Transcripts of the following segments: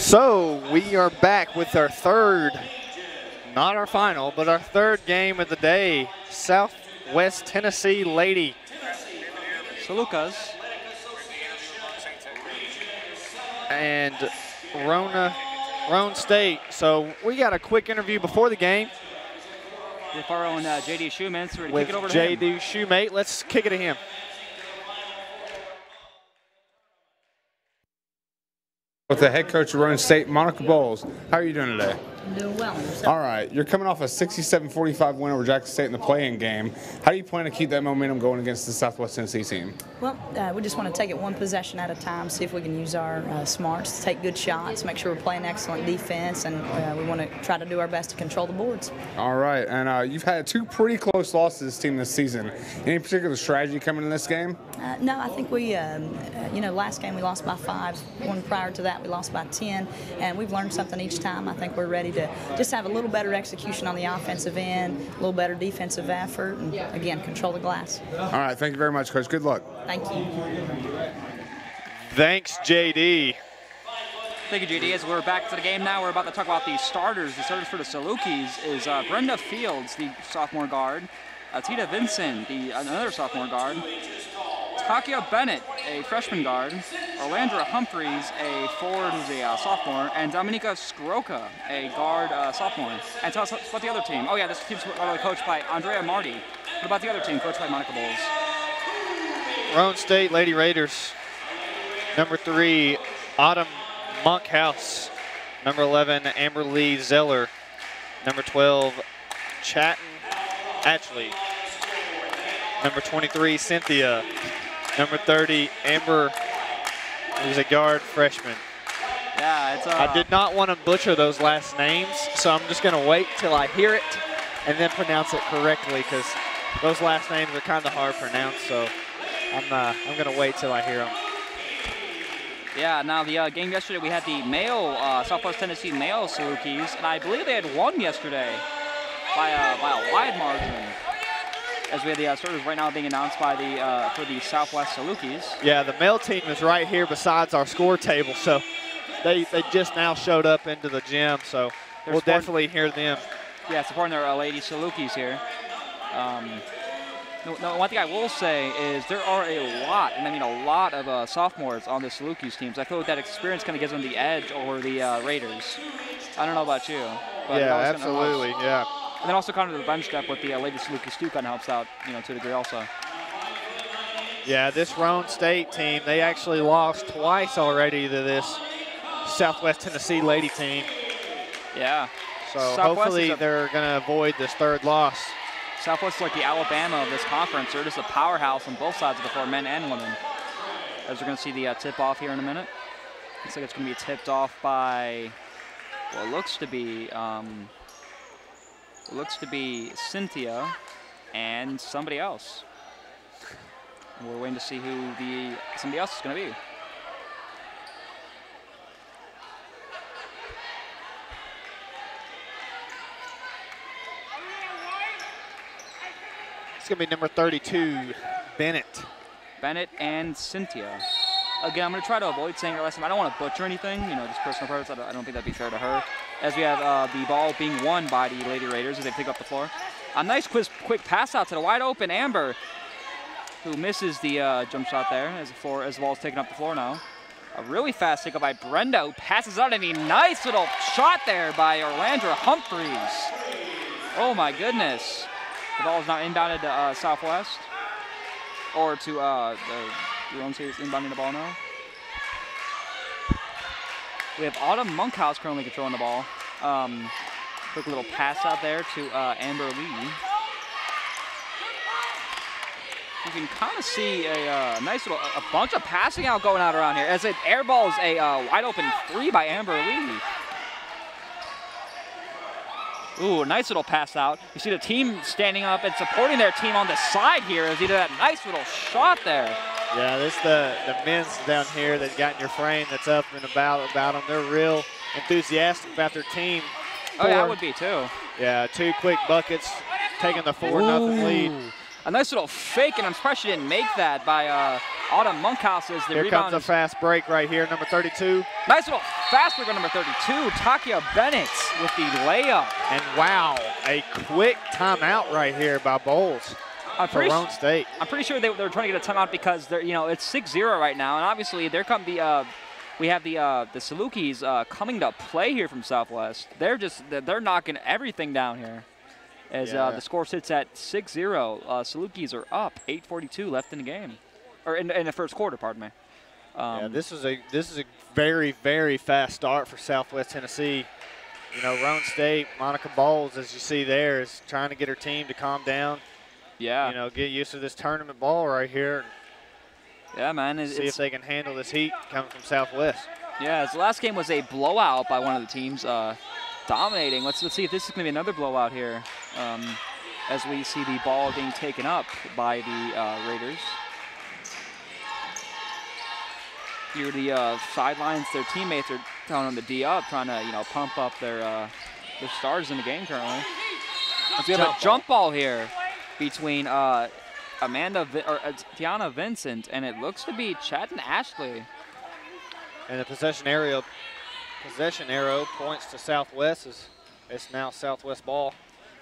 So we are back with our third, not our final, but our third game of the day. Southwest Tennessee Lady Salukas and Roane State. So we got a quick interview before the game with our own J.D. Shoemate. So we're with going to kick it over to him. J.D. Shoemate. Let's kick it to him. With the head coach of Roane State, Monica Bowles. How are you doing today? I'm doing well. All right, you're coming off a 67-45 win over Jackson State in the play-in game. How do you plan to keep that momentum going against the Southwest Tennessee team? Well, we just want to take it one possession at a time, see if we can use our smarts to take good shots, make sure we're playing excellent defense, and we want to try to do our best to control the boards. All right, and you've had two pretty close losses to this team this season. Any particular strategy coming in this game? No, I think we, last game we lost by 5. One prior to that we lost by 10, and we've learned something each time. I think we're ready to just have a little better execution on the offensive end, a little better defensive effort, and again, control the glass. All right, thank you very much, Coach. Good luck. Thank you. Thanks, J.D. Thank you, J.D. As we're back to the game now, we're about to talk about the starters. The starters for the Salukis is Brenda Fields, the sophomore guard, Tita Vincent, another sophomore guard, Takia Bennett, a freshman guard, Orlandra Humphreys, a forward who's a sophomore, and Dominika Skroka, a guard sophomore. And tell us about the other team. Oh yeah, this team's coached by Andrea Marty. What about the other team, coached by Monica Bowles? Roane State Lady Raiders. Number 3, Autumn Monkhouse. Number 11, Amber Lee Zeller. Number 12, Chatton Atchley. Number 23, Cynthia. Number 30, Amber, who's a guard freshman. Yeah, it's I did not want to butcher those last names, so I'm just going to wait till I hear it and then pronounce it correctly, because those last names are kind of hard to pronounce, so I'm going to wait till I hear them. Yeah, now the game yesterday, we had the male, Southwest Tennessee male Salukis, and I believe they had won yesterday by a wide margin. As we have the starters right now being announced by for the Southwest Salukis. Yeah, the male team is right here besides our score table, so they just now showed up into the gym, so we'll definitely hear them. Yeah, supporting their lady Salukis here. No, one thing I will say is there are a lot, and I mean a lot of sophomores on the Salukis teams. I feel like that experience kind of gives them the edge over the Raiders. I don't know about you. But yeah, absolutely, yeah. And then also kind of the bench depth with the Lady Salukis too kind of helps out, to a degree also. Yeah, this Roane State team, they actually lost twice already to this Southwest Tennessee Lady team. Yeah. So hopefully they're going to avoid this third loss. Southwest is like the Alabama of this conference. They're just a powerhouse on both sides of the floor, men and women. As we're going to see the tip-off here in a minute. Looks like it's going to be tipped off by, well, it looks to be Cynthia and somebody else. And we're waiting to see who somebody else is going to be. It's going to be number 32, Bennett. Bennett and Cynthia. Again, I'm going to try to avoid saying her last name. I don't want to butcher anything, just personal preference. I don't think that'd be fair to her. As we have the ball being won by the Lady Raiders as they pick up the floor. A nice quick pass out to the wide open Amber, who misses the jump shot there as the ball is taking up the floor now. A really fast take up by Brenda, who passes out, and a nice little shot there by Orlandra Humphreys. Oh my goodness. The ball is now inbounded to Southwest, or to the Roane State is inbounding the ball now. We have Autumn Monkhouse currently controlling the ball. Quick little pass out there to Amber Lee. You can kind of see a nice little a bunch of passing out going out around here. As it airballs a wide open 3 by Amber Lee. Ooh, a nice little pass out. You see the team standing up and supporting their team on the side here as he did that nice little shot there. Yeah, this the men's down here that got in your frame that's up and about them. They're real enthusiastic about their team. Oh, yeah, I would be too. Yeah, 2 quick buckets, taking the 4-0 lead. A nice little fake, and I'm surprised she didn't make that by Autumn Monkhouse as the Here rebound. comes a fast break right here, number 32. Nice little fast break on number 32, Takia Bennett with the layup. And wow, a quick timeout right here by Bowles for Roane State. I'm pretty sure they were trying to get a timeout because they're, it's 6-0 right now, and obviously there come we have the Salukis coming to play here from Southwest. They're knocking everything down here. As the score sits at 6-0, Salukis are up. 8:42 left in the game, or in the first quarter. Pardon me. This is a very, very fast start for Southwest Tennessee. Roane State, Monica Bowles, as you see there, is trying to get her team to calm down. Yeah. Get used to this tournament ball right here. Yeah, man. See if they can handle this heat coming from Southwest. Yeah, the last game was a blowout by one of the teams. Dominating. Let's see if this is going to be another blowout here as we see the ball being taken up by the Raiders. Here the sidelines, their teammates are telling them to D up, trying to pump up their stars in the game currently. We have a jump ball here between Tiana Vincent, and it looks to be Chad and Ashley. And the possession arrow points to Southwest. It's now Southwest ball.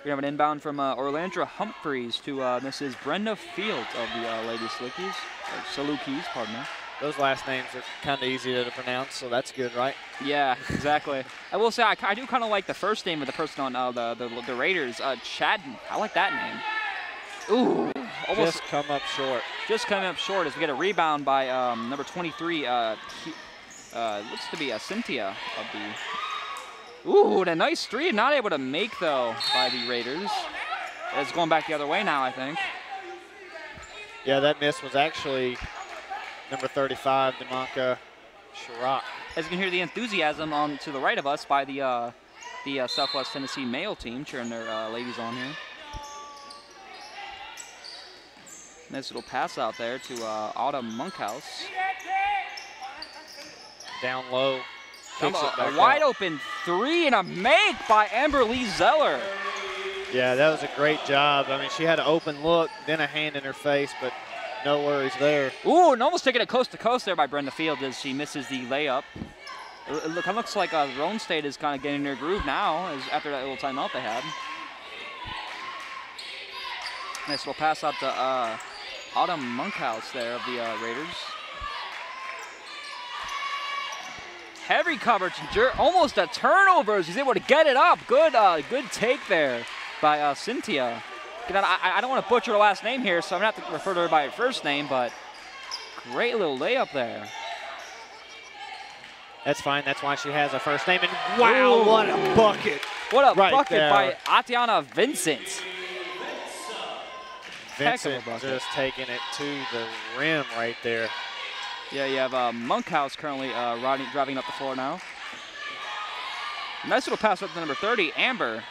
We have an inbound from Orlandra Humphreys to Mrs. Brenda Fields of the Lady Salukis, pardon me. Those last names are kind of easy to pronounce, so that's good, right? Yeah, exactly. I will say I do kind of like the first name of the person on the Raiders, Chadden. I like that name. Ooh, almost just come up short. Just coming up short as we get a rebound by number 23. Looks to be Cynthia of the. Ooh, and a nice three. Not able to make though by the Raiders. It's going back the other way now, I think. Yeah, that miss was actually number 35, Demonka Chirac. As you can hear the enthusiasm on to the right of us by the Southwest Tennessee male team cheering their ladies on here. Nice little pass out there to Autumn Monkhouse. Down low. A wide open three and a make by Amber Lee Zeller. Yeah, that was a great job. I mean, she had an open look, then a hand in her face, but no worries there. Ooh, and almost taking it coast to coast there by Brenda Field as she misses the layup. It looks like Roane State is kind of getting their groove now after that little timeout they had. Nice little pass out to Autumn Monkhouse there of the Raiders. Heavy coverage, almost a turnover. She's able to get it up. Good take there by Cynthia. I don't want to butcher her last name here, so I'm going to have to refer to her by her first name, but great little layup there. That's fine. That's why she has a first name. And wow, ooh, what a bucket. What a bucket there by Atiana Vincent. Vincent just taking it to the rim right there. Yeah, you have Monkhouse currently driving up the floor now. Nice little pass up to number 30, Amber.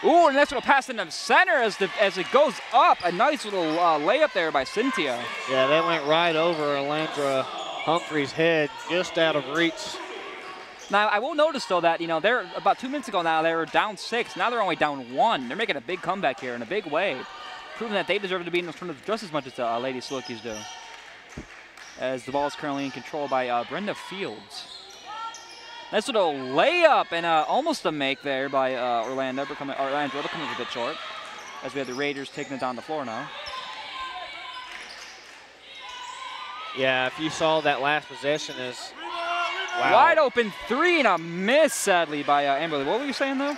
Ooh, a nice little pass in the center as it goes up. A nice little layup there by Cynthia. Yeah, that went right over Orlandra Humphreys' head, just out of reach. Now, I will notice, though, that, they're about 2 minutes ago now, they were down 6. Now they're only down 1. They're making a big comeback here in a big way, proving that they deserve to be in this tournament just as much as the Lady Salukis do. As the ball is currently in control by Brenda Fields. Nice little layup and almost a make there by Orlando, but coming a bit short. As we have the Raiders taking it down the floor now. Yeah, if you saw that last possession is wow. Wide open three and a miss, sadly, by Amberly. What were you saying, though?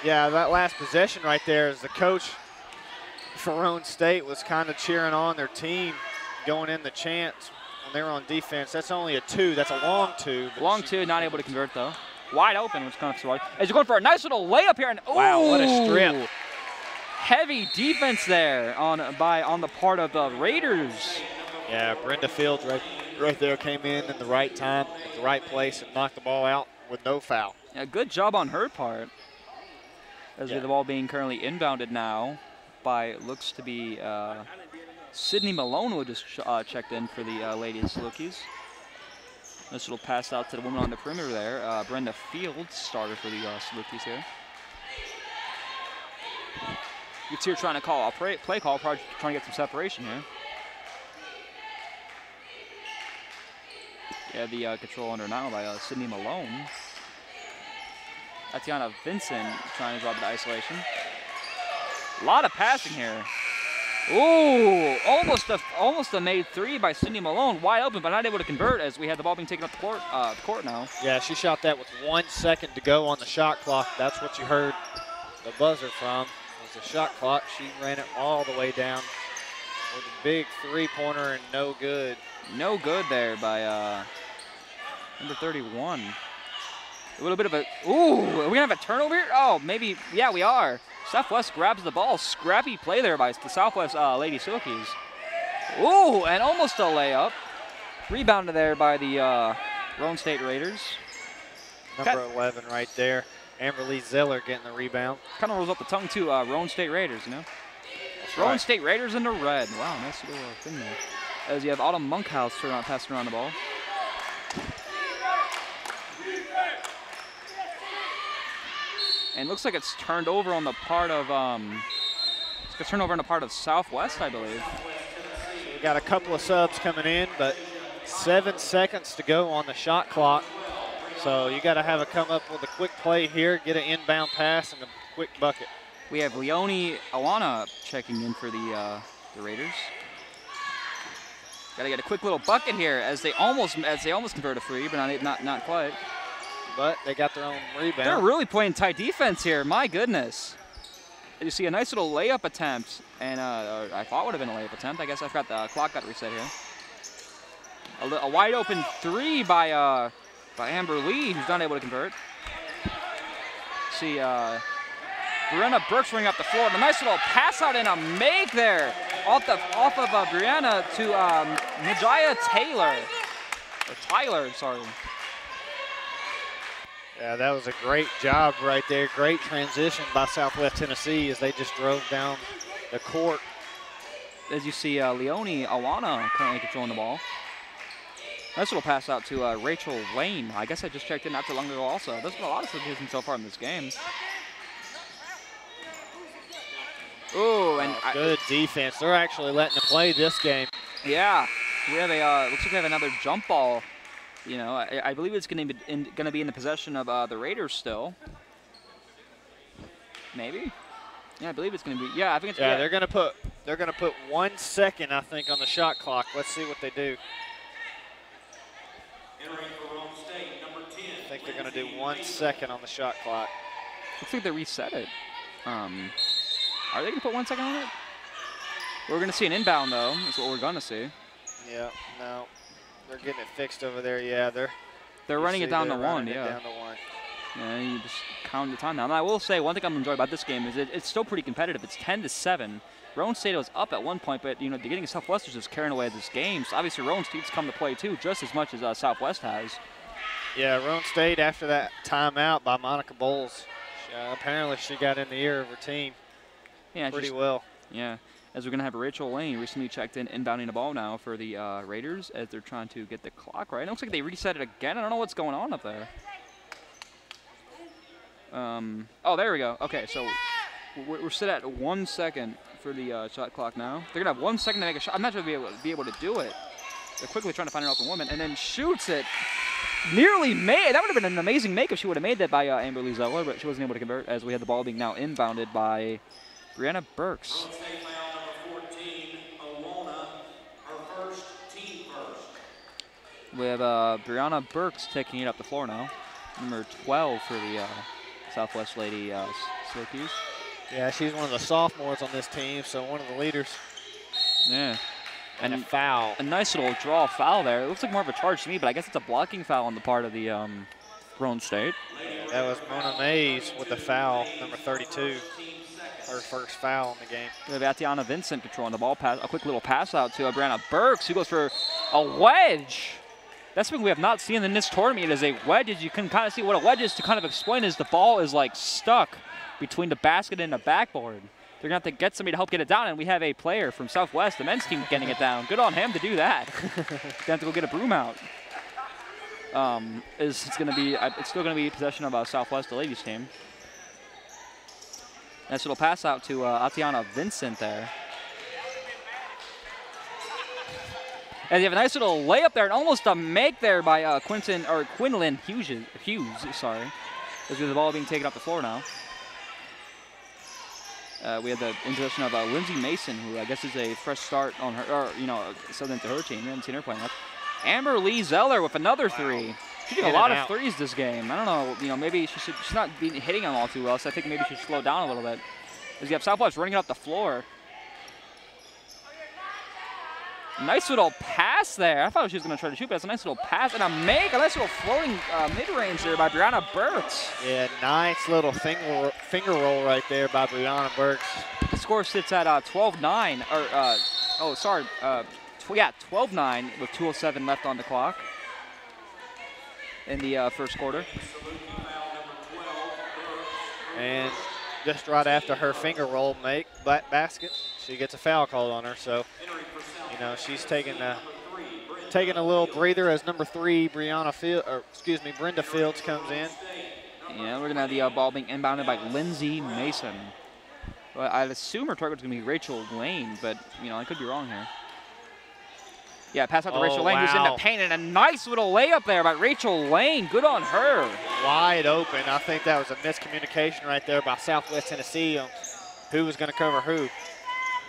Yeah, that last possession right there is the coach for Roane State was kind of cheering on their team going in the chance. When they were on defense, that's only a 2. That's a long 2. Long 2, not able to convert though. Wide open, which comes to as you're going for a nice little layup here, and wow, what a strip! Heavy defense there on the part of the Raiders. Yeah, Brenda Fields right there came in the right time, at the right place, and knocked the ball out with no foul. Yeah, good job on her part. As the ball being currently inbounded now by looks to be. Sydney Malone, who just checked in for the Lady Salukis. This little pass out to the woman on the perimeter there. Brenda Fields started for the Salukis here. It's here trying to call a play call, probably trying to get some separation here. Yeah, the control under now by Sydney Malone. Tatiana Vincent trying to drop the isolation. A lot of passing here. Ooh, almost a made three by Sydney Malone, wide open, but not able to convert as we had the ball being taken up the court now. Yeah, she shot that with 1 second to go on the shot clock. That's what you heard the buzzer from, was the shot clock. She ran it all the way down with a big three-pointer and no good. No good there by number 31. A little bit of a, ooh, are we gonna have a turnover here? Oh, maybe, yeah, we are. Southwest grabs the ball. Scrappy play there by the Southwest Lady Silkies. Ooh, and almost a layup. Rebounded there by the Roane State Raiders. Number 11 right there. Amberly Zeller getting the rebound. Kind of rolls up the tongue too, Roane State Raiders, you know? That's Roane right. State Raiders in the red. Wow, nice little thing there. As you have Autumn Monkhouse passing around the ball. And looks like it's turned over on the part of Southwest, I believe. So we got a couple of subs coming in, but 7 seconds to go on the shot clock. So you got to have a come up with a quick play here, get an inbound pass and a quick bucket. We have Leonie Awana checking in for the Raiders. Got to get a quick little bucket here as they almost convert a free, but not quite. But they got their own rebound. They're really playing tight defense here. My goodness. You see a nice little layup attempt, and I thought would have been a layup attempt. I guess I forgot the clock got reset here. A wide open three by Amber Lee, who's not able to convert. See Brianna Burks running up the floor. And a nice little pass out and a make there off of Brianna to Najaya Tyler, sorry. Yeah, that was a great job right there. Great transition by Southwest Tennessee as they just drove down the court. As you see Leonie Awana currently controlling the ball. Nice little pass out to Rachel Lane. I guess I just checked in not too long ago also. There's been a lot of substitutions so far in this game. Ooh, and good defense. They're actually letting them play this game. Yeah, we have a looks like we have another jump ball. You know, I believe it's going to be in the possession of the Raiders still. Maybe. Yeah, I believe it's going to be. Yeah, I think it's. Yeah, they're going to put 1 second, I think, on the shot clock. Let's see what they do. I think they're going to do 1 second on the shot clock. Looks like they reset it. Are they going to put 1 second on it? We're going to see an inbound though. That's what we're going to see. Yeah. No. They're getting it fixed over there. Yeah, they're running it down to one. Yeah. Down to one. Yeah, you just count the time now. And I will say one thing I'm enjoying about this game is it's still pretty competitive. It's 10-7. Roane State was up at one point, but you know, the getting Southwestern is carrying away this game. So obviously Roane State's come to play too, just as much as Southwest has. Yeah, Roane State after that timeout by Monica Bowles, apparently she got in the ear of her team. Yeah, pretty well. Yeah. As we're going to have Rachel Lane recently checked in, inbounding the ball now for the Raiders as they're trying to get the clock right. It looks like they reset it again. I don't know what's going on up there. Oh, there we go. Okay, so we're set at 1 second for the shot clock now. They're going to have 1 second to make a shot. I'm not going to be able to do it. They're quickly trying to find an open woman and then shoots it. Nearly made. That would have been an amazing make if she would have made that by Amberly Zeller, but she wasn't able to convert as we had the ball being now inbounded by Brianna Burks. We have Brianna Burks taking it up the floor now. Number 12 for the Southwest Lady Silkies. Yeah, she's one of the sophomores on this team, so one of the leaders. Yeah. And a foul. A nice little draw foul there. It looks like more of a charge to me, but I guess it's a blocking foul on the part of the Roane State. That was Mona Mays with the foul, number 32. Her first foul in the game. We have Tatiana Vincent controlling the ball. Pass, a quick little pass out to Brianna Burks, who goes for a wedge. That's something we have not seen in this tournament. It is a wedge. As you can kind of see what a wedge is to kind of explain is the ball is like stuck between the basket and the backboard. They're going to have to get somebody to help get it down, and we have a player from Southwest, the men's team, getting it down. Good on him to do that. They have to go get a broom out. It's still going to be possession of Southwest, the ladies' team. Nice little pass out to Atiana Vincent there. And you have a nice little layup there, and almost a make there by Quinlan Hughes. Sorry, as with the ball being taken off the floor now. We had the introduction of Lindsay Mason, who I guess is a fresh start on her, or subbed into her team. We haven't seen her playing much. Amber Lee Zeller with another three. She's getting a lot of threes this game. I don't know, maybe she's not hitting them all too well, so I think maybe she should slow down a little bit. As you have Southwest running it up the floor. Nice little pass there. I thought she was going to try to shoot, but it's a nice little pass and a nice little floating mid-range there by Brianna Burks. Yeah, nice little finger roll right there by Brianna Burks. The score sits at 12-9, 12-9 with 2:07 left on the clock in the first quarter. And just right after her finger roll basket, she gets a foul called on her. So, she's taking a little breather as number 3, Brenda Fields comes in. Yeah, we're gonna have the ball being inbounded by Lindsay Mason. Well, I'd assume her target's gonna be Rachel Lane, but I could be wrong here. Yeah, pass out to Rachel Lane, who's in the paint, and a nice little layup there by Rachel Lane. Good on her. Wide open. I think that was a miscommunication right there by Southwest Tennessee on who was going to cover who.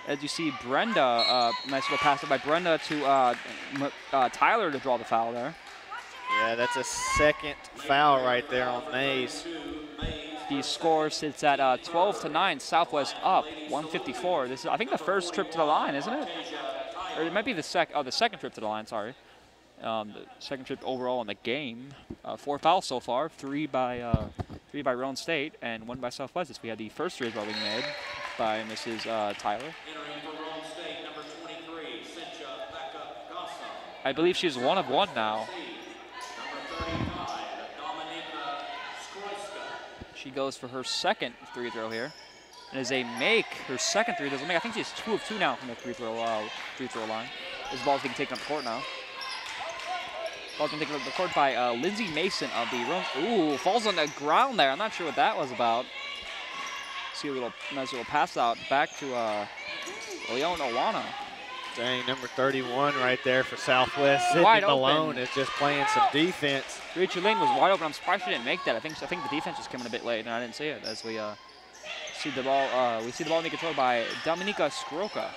As you see, Brenda, nice little pass by Brenda to Tyler to draw the foul there. Yeah, that's a second foul right there on Mays. The score sits at 12-9. Southwest up, 154. This is, I think, the first trip to the line, isn't it? Or it might be the second trip to the line, sorry. The second trip overall in the game. 4 fouls so far, 3 by Roane State and 1 by Southwest. As we had the first free throw being made by Mrs. Tyler. I believe she's 1 of 1 now. She goes for her second free throw here. And as they make her second three, doesn't make. I think she's 2 of 2 now from the free throw line. This ball's being taken up the court now. Ball's being taken up the court by Lindsay Mason of the Roane. Ooh, falls on the ground there. I'm not sure what that was about. See a nice little pass out back to Leon Owana. Dang, number 31 right there for Southwest. Sydney Malone is just playing some defense. Rachel Lane was wide open. I'm surprised she didn't make that. I think the defense is coming a bit late, and I didn't see it as we see the ball. We see the ball being controlled by Dominika Skroka.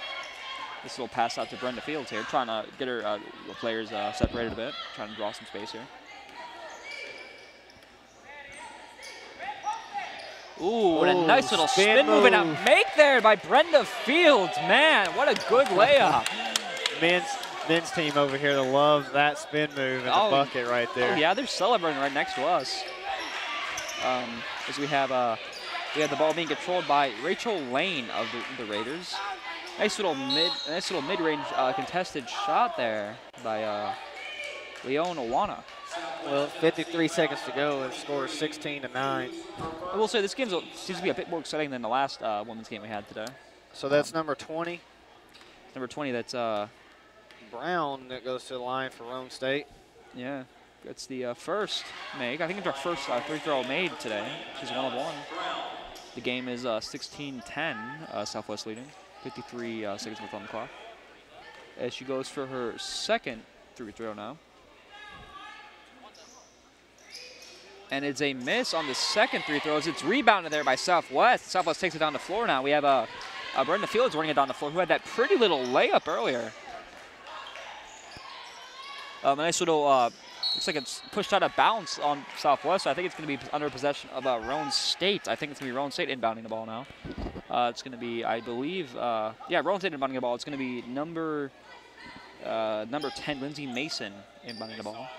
This little pass out to Brenda Fields here, trying to get her players separated a bit, trying to draw some space here. Ooh, and a nice little spin move and a make there by Brenda Fields. Man, what a good layup. Men's team over here that loves that spin move and the bucket right there. Oh yeah, they're celebrating right next to us. As we have the ball being controlled by Rachel Lane of the Raiders. Nice little mid-range contested shot there by Leon Owana. Well, 53 seconds to go and score 16-9. I will say this game seems to be a bit more exciting than the last women's game we had today. So that's number 20. Number 20, that's Brown that goes to the line for Roane State. Yeah, that's the first make. I think it's our first free throw made today. She's 1 of 1. The game is 16-10, Southwest leading. 53 seconds left on the clock. As she goes for her second free throw now. And it's a miss on the second free throw as it's rebounded there by Southwest. Southwest takes it down the floor now. We have Brenda Fields running it down the floor, who had that pretty little layup earlier. A nice little, looks like it's pushed out of bounds on Southwest. So I think it's going to be under possession of Roane State. I think it's going to be Roane State inbounding the ball now. It's going to be, I believe, Roane State inbounding the ball. It's going to be number 10, Lindsay Mason, inbounding the ball.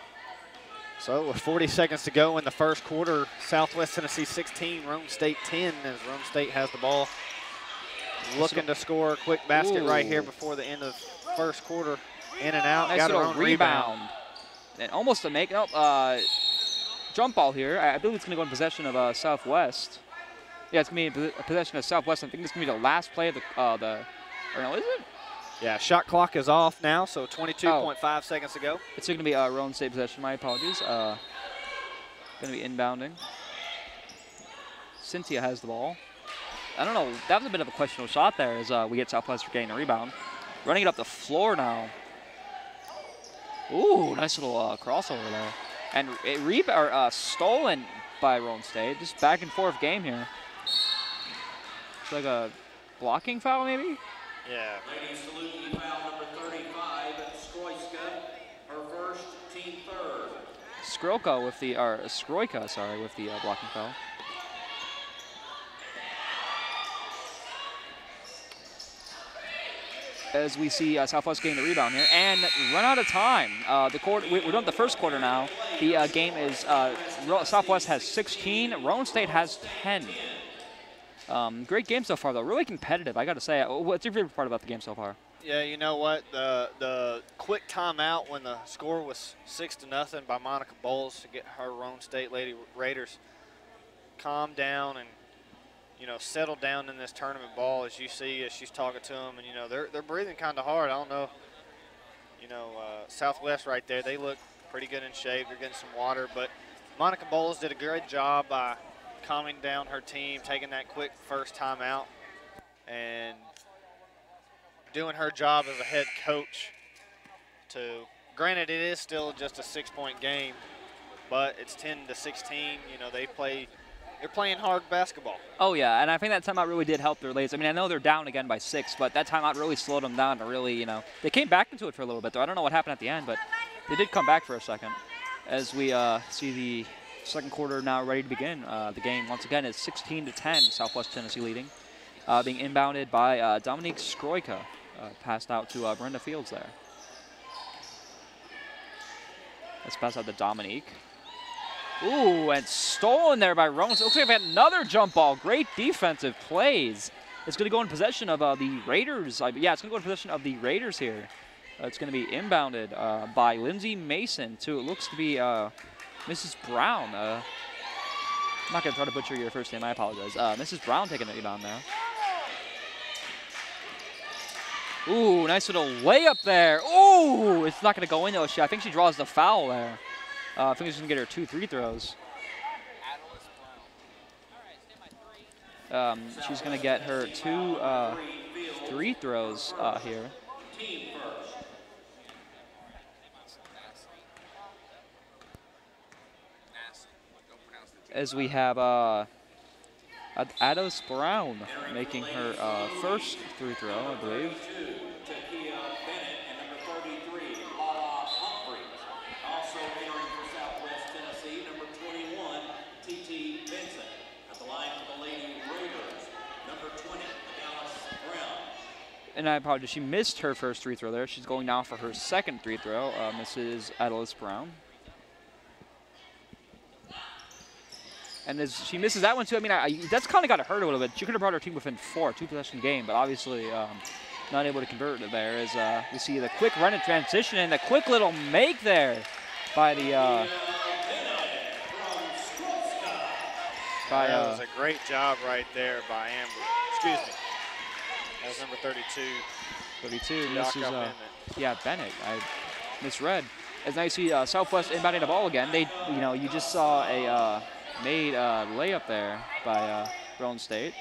So with 40 seconds to go in the first quarter, Southwest Tennessee 16, Roane State 10, as Roane State has the ball. Looking to score a quick basket right here before the end of first quarter. In and out, nice got her little own rebound. And almost a make. Jump ball here. I believe it's going to go in possession of Southwest. Yeah, it's going to be in possession of Southwest. I think it's going to be the last play of or no, is it? Yeah, shot clock is off now, so 22.5 seconds to go. It's going to be Roane State possession. My apologies. Going to be inbounding. Cynthia has the ball. I don't know. That was a bit of a questionable shot there as we get Southwest getting a rebound. Running it up the floor now. Ooh, nice little crossover there. And stolen by Roane State. Just back and forth game here. It's like a blocking foul, maybe? Yeah. Ladies salute you, foul number 35, Skroyka, her first, team third. Skroyka with the blocking foul. As we see Southwest getting the rebound here and run out of time. We're done the first quarter now. The game is Southwest has 16, Roane State has 10. Great game so far, though. Really competitive, I got to say. What's your favorite part about the game so far? Yeah, you know what? The quick timeout when the score was 6-0 by Monica Bowles to get her Roane State Lady Raiders calm down and, you know, settle down in this tournament ball, as you see as she's talking to them. And, you know, they're breathing kind of hard. I don't know. You know, Southwest right there, they look pretty good in shape. They're getting some water. But Monica Bowles did a great job by calming down her team, taking that quick first timeout, and doing her job as a head coach. Granted, it is still just a 6-point game, but it's 10-16. You know, they're playing hard basketball. Oh, yeah, and I think that timeout really did help their ladies. I mean, I know they're down again by 6, but that timeout really slowed them down to really, you know, they came back into it for a little bit, though. I don't know what happened at the end, but they did come back for a second. As we see the second quarter now ready to begin. The game, once again, is 16-10, Southwest Tennessee leading. Being inbounded by Dominique Skroyka, passed out to Brenda Fields there. Let's pass out to Dominique. Ooh, and stolen there by Roane. Looks like we have another jump ball. Great defensive plays. It's going to go in possession of the Raiders. Yeah, it's going to go in possession of the Raiders here. It's going to be inbounded by Lindsay Mason to, it looks to be Mrs. Brown. I'm not going to try to butcher your first name. I apologize. Mrs. Brown taking the rebound now. Ooh, nice little layup there. Ooh, it's not going to go in, though. I think she draws the foul there. I think she's going to get her 2 free throws. She's going to get her 2 free throws here. As we have Ados Brown making her first free throw, I believe. And I apologize, she missed her first free throw there. She's going now for her second free throw, Mrs. Adelis Brown. And as she misses that one too, I mean, that's kind of got to hurt a little bit. She could have brought her team within 4, 2-possession game, but obviously not able to convert it there. As we see the quick run and transition and the quick little make there by the. That was a great job right there by Amber. Excuse me. That was number 32. 32 misses. Yeah, Bennett. I misread. As now you see Southwest inbounding the ball again. They, you know, you just saw a. Made a layup there by Roane State.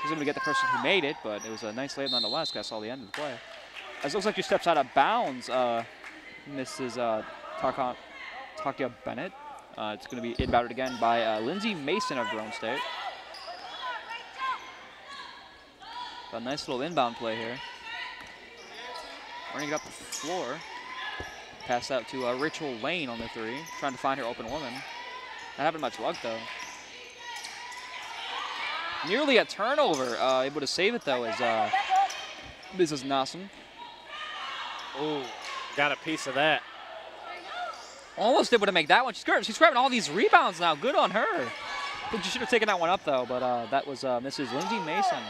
He's going to get the person who made it, but it was a nice layup nonetheless. I saw the end of the play. As it looks like she steps out of bounds, Mrs. Takia Bennett. It's going to be inbounded again by Lindsay Mason of Roane State. A nice little inbound play here. Running it up the floor. Pass out to Rachel Lane on the 3, trying to find her open woman. Not having much luck, though. Nearly a turnover. Able to save it, though, is Mrs. Nassam. Ooh, got a piece of that. Almost able to make that one. She's grabbing all these rebounds now. Good on her. I think she should have taken that one up, though, but that was Mrs. Lindsay Mason.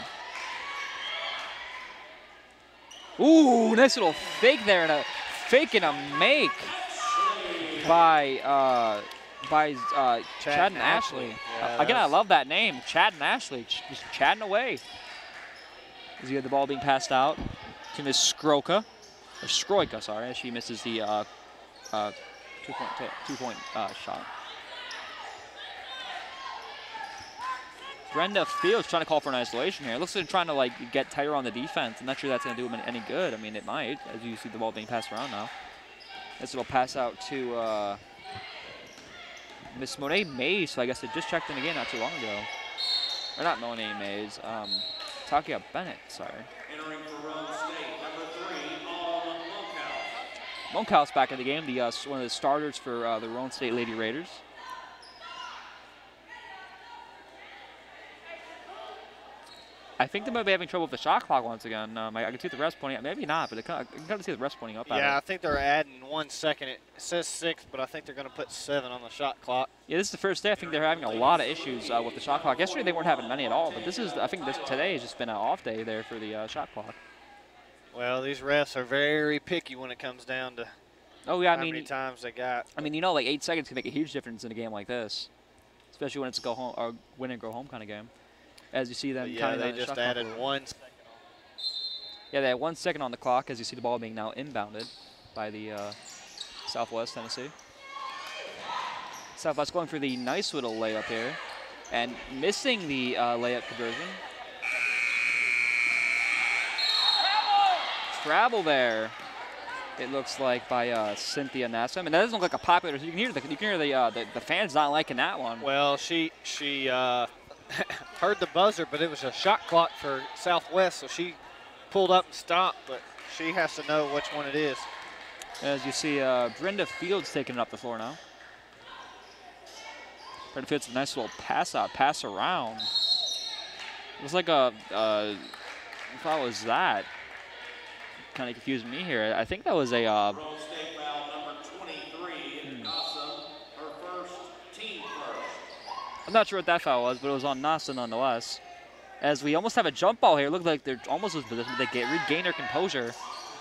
Ooh, nice little fake there, and a fake and a make by Chad and Ashley. Yeah, again, I love that name, Chad and Ashley, just chatting away. As you have the ball being passed out to Miss Skroyka, sorry, as she misses the two-point shot. Brenda Fields trying to call for an isolation here. It looks like they're trying to like get tighter on the defense. I'm not sure that's going to do them any good. I mean, it might, as you see the ball being passed around now. This will pass out to Miss Monet Mays. So I guess they just checked in again not too long ago. Or not Monet Mays. Takia Bennett. Sorry. Entering for Roane State, number 3, Autumn Monkhouse. Monkhouse back in the game. One of the starters for the Roane State Lady Raiders. I think they might be having trouble with the shot clock once again. I can see the refs pointing up. Maybe not, but I can kind of see the refs pointing up at it. Yeah, I think they're adding 1 second. It says 6, but I think they're going to put 7 on the shot clock. Yeah, this is the first day. I think they're having a lot of issues with the shot clock. Yesterday they weren't having many at all, but I think today has just been an off day there for the shot clock. Well, these refs are very picky when it comes down to how many times they got. I mean, like 8 seconds can make a huge difference in a game like this, especially when it's a go home or win and go home kind of game. As you see them, yeah, they just added 1 second. Yeah, they had 1 second on the clock as you see the ball being now inbounded by the Southwest Tennessee. Southwest going for the nice little layup here and missing the layup conversion. Travel there. It looks like by Cynthia Nassam, and that doesn't look like a popular. You can hear the fans not liking that one. Well, she heard the buzzer, but it was a shot clock for Southwest, so she pulled up and stopped, but she has to know which one it is. As you see, Brenda Fields taking it up the floor now. Brenda Fields, a nice little pass around. It was like what was that? Kind of confusing me here. I think that was a. Roane State foul number 23, Nasa, her first, team first. I'm not sure what that foul was, but it was on Nasa nonetheless. As we almost have a jump ball here. It looked like they're almost in position, but they regain their composure.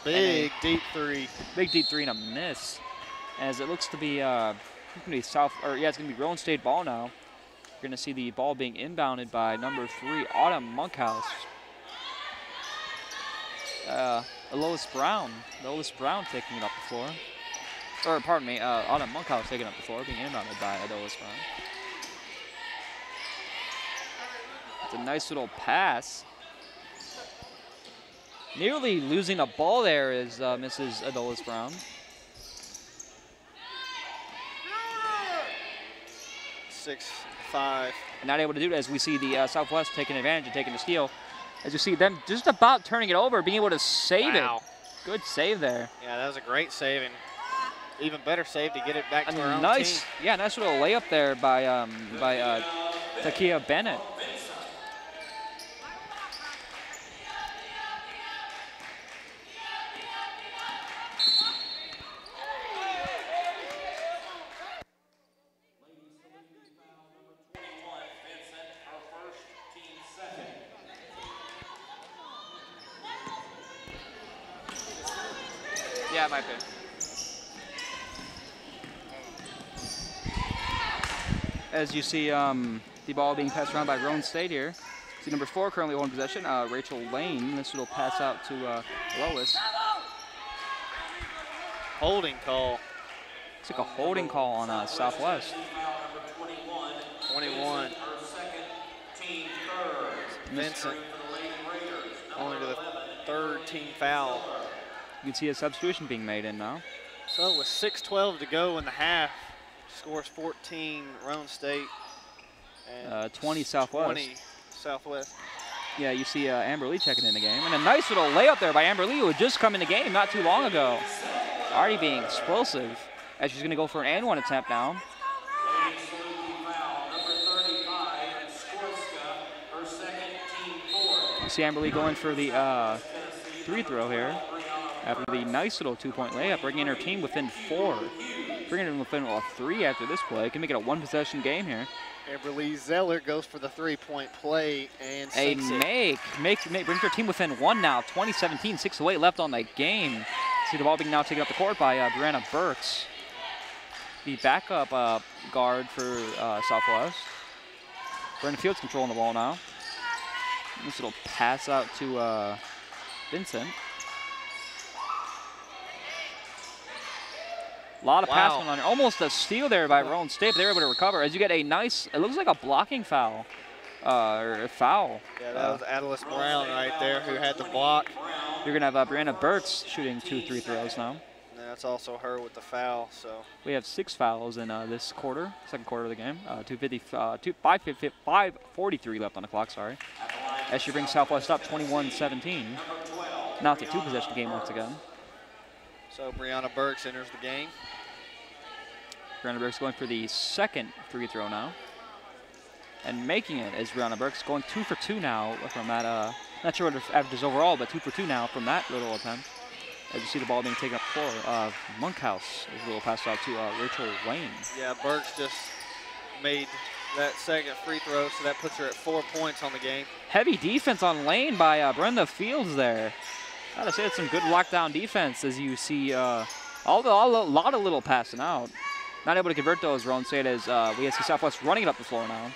Big deep three. Big deep three and a miss. As it looks to be, it's going to be Roane State ball now. You're going to see the ball being inbounded by number 3, Autumn Monkhouse. Lois Brown taking it up the floor. Or, pardon me, Autumn Monkhouse taking it up the floor, being inbounded by Lois Brown. It's a nice little pass. Nearly losing a ball there is Mrs. Adolis Brown. 6-5. And not able to do it as we see the Southwest taking advantage and taking the steal. As you see them just about turning it over, being able to save it. Good save there. Yeah, that was a great save, and even better save to get it back to our own team. Yeah, nice little layup there by Takia Bennett. Yeah, it might be. As you see the ball being passed around by Roane State here. See number 4 currently holding possession, Rachel Lane. This will pass out to Lois. Holding call. It's like a holding call on Southwest. 21. Vincent only to the 3rd team foul. You can see a substitution being made in now. So with 6:12 to go in the half, scores 14 Roane State and 20 Southwest. 20 Southwest. Yeah, you see Amber Lee checking in the game. And a nice little layup there by Amber Lee, who had just come in the game not too long ago. Already being explosive as she's going to go for an and one attempt now. You see Amber Lee going for the free throw here after the nice little 2-point layup, bringing her team within 4. Bringing it within 3 after this play. Can make it a 1-possession game here. Amber Lee Zeller goes for the 3-point play and sinks it. Brings her team within 1 now. 20-17, 6:08 left on the game. See the ball being now taken up the court by Brianna Burks, the backup guard for Southwest. Brenda Fields controlling the ball now. This little pass out to Vincent. A lot of passing on there. Almost a steal there by Roane State, but they were able to recover. As you get a nice, it looks like a blocking foul foul. Yeah, that was Atlas Brown right there who had the block. You're going to have Brianna Burks shooting 2 free throws now. And that's also her with the foul. So We have 6 fouls in this quarter, second quarter of the game. 5:43 left on the clock, sorry. As she brings Southwest up 21-17. Now it's a 2-possession game once again. So Brianna Burks enters the game. Brianna Burks going for the second free throw now. And making it is Brianna Burks, going 2 for 2 now from that, not sure what her average is overall, but 2 for 2 now from that little attempt. As you see the ball being taken up floor, Monkhouse is a little pass out to Rachel Wayne. Yeah, Burks just made that second free throw, so that puts her at 4 points on the game. Heavy defense on Lane by Brenda Fields there. Gotta say it's some good lockdown defense as you see a lot of little passing out. Not able to convert those, Roane said, as we see Southwest running it up the floor now.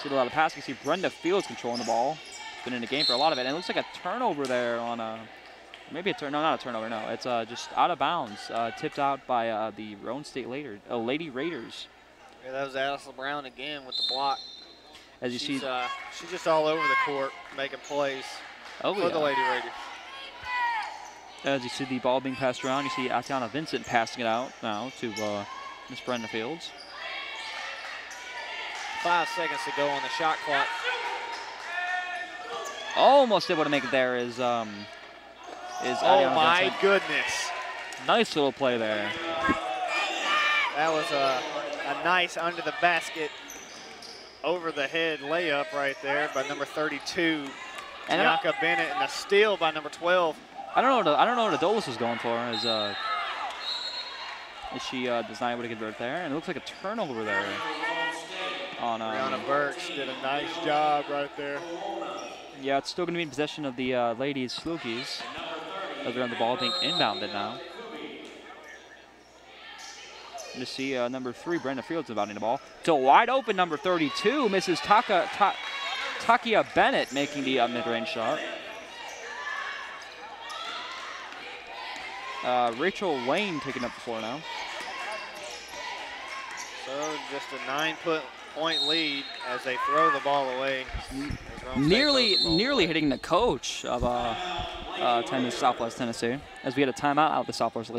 See a lot of passing. You see Brenda Fields controlling the ball. Been in the game for a lot of it. And it looks like a turnover there on maybe a turn. No, not a turnover. No, it's just out of bounds. Tipped out by the Roane State Lady Raiders. Yeah, that was Alice Brown again with the block. As you see, she's just all over the court making plays for the Lady Raiders. As you see the ball being passed around, you see Atiana Vincent passing it out now to Miss Brenda Fields. 5 seconds to go on the shot clock. Almost able to make it there is Oh Atiana my Vincent. goodness. Nice little play there. That was a nice under the basket, over the head layup right there by number 32, Bianca Bennett, and a steal by number 12. I don't know what Adolis was going for as she does not able to convert there, and it looks like a turnover there. On Brianna Burks did a nice job right there. Yeah, it's still going to be in possession of the ladies' Slookies as they're on the ball being inbounded now. You see number 3, Brenda Fields, inbounding the ball. To wide open number 32, Mrs. Takia Bennett making the mid-range shot. Rachel Wayne taking up the floor now. So just a 9-point lead as they throw the ball away. Nearly hitting the coach of Southwest Tennessee, as we had a timeout out the Southwest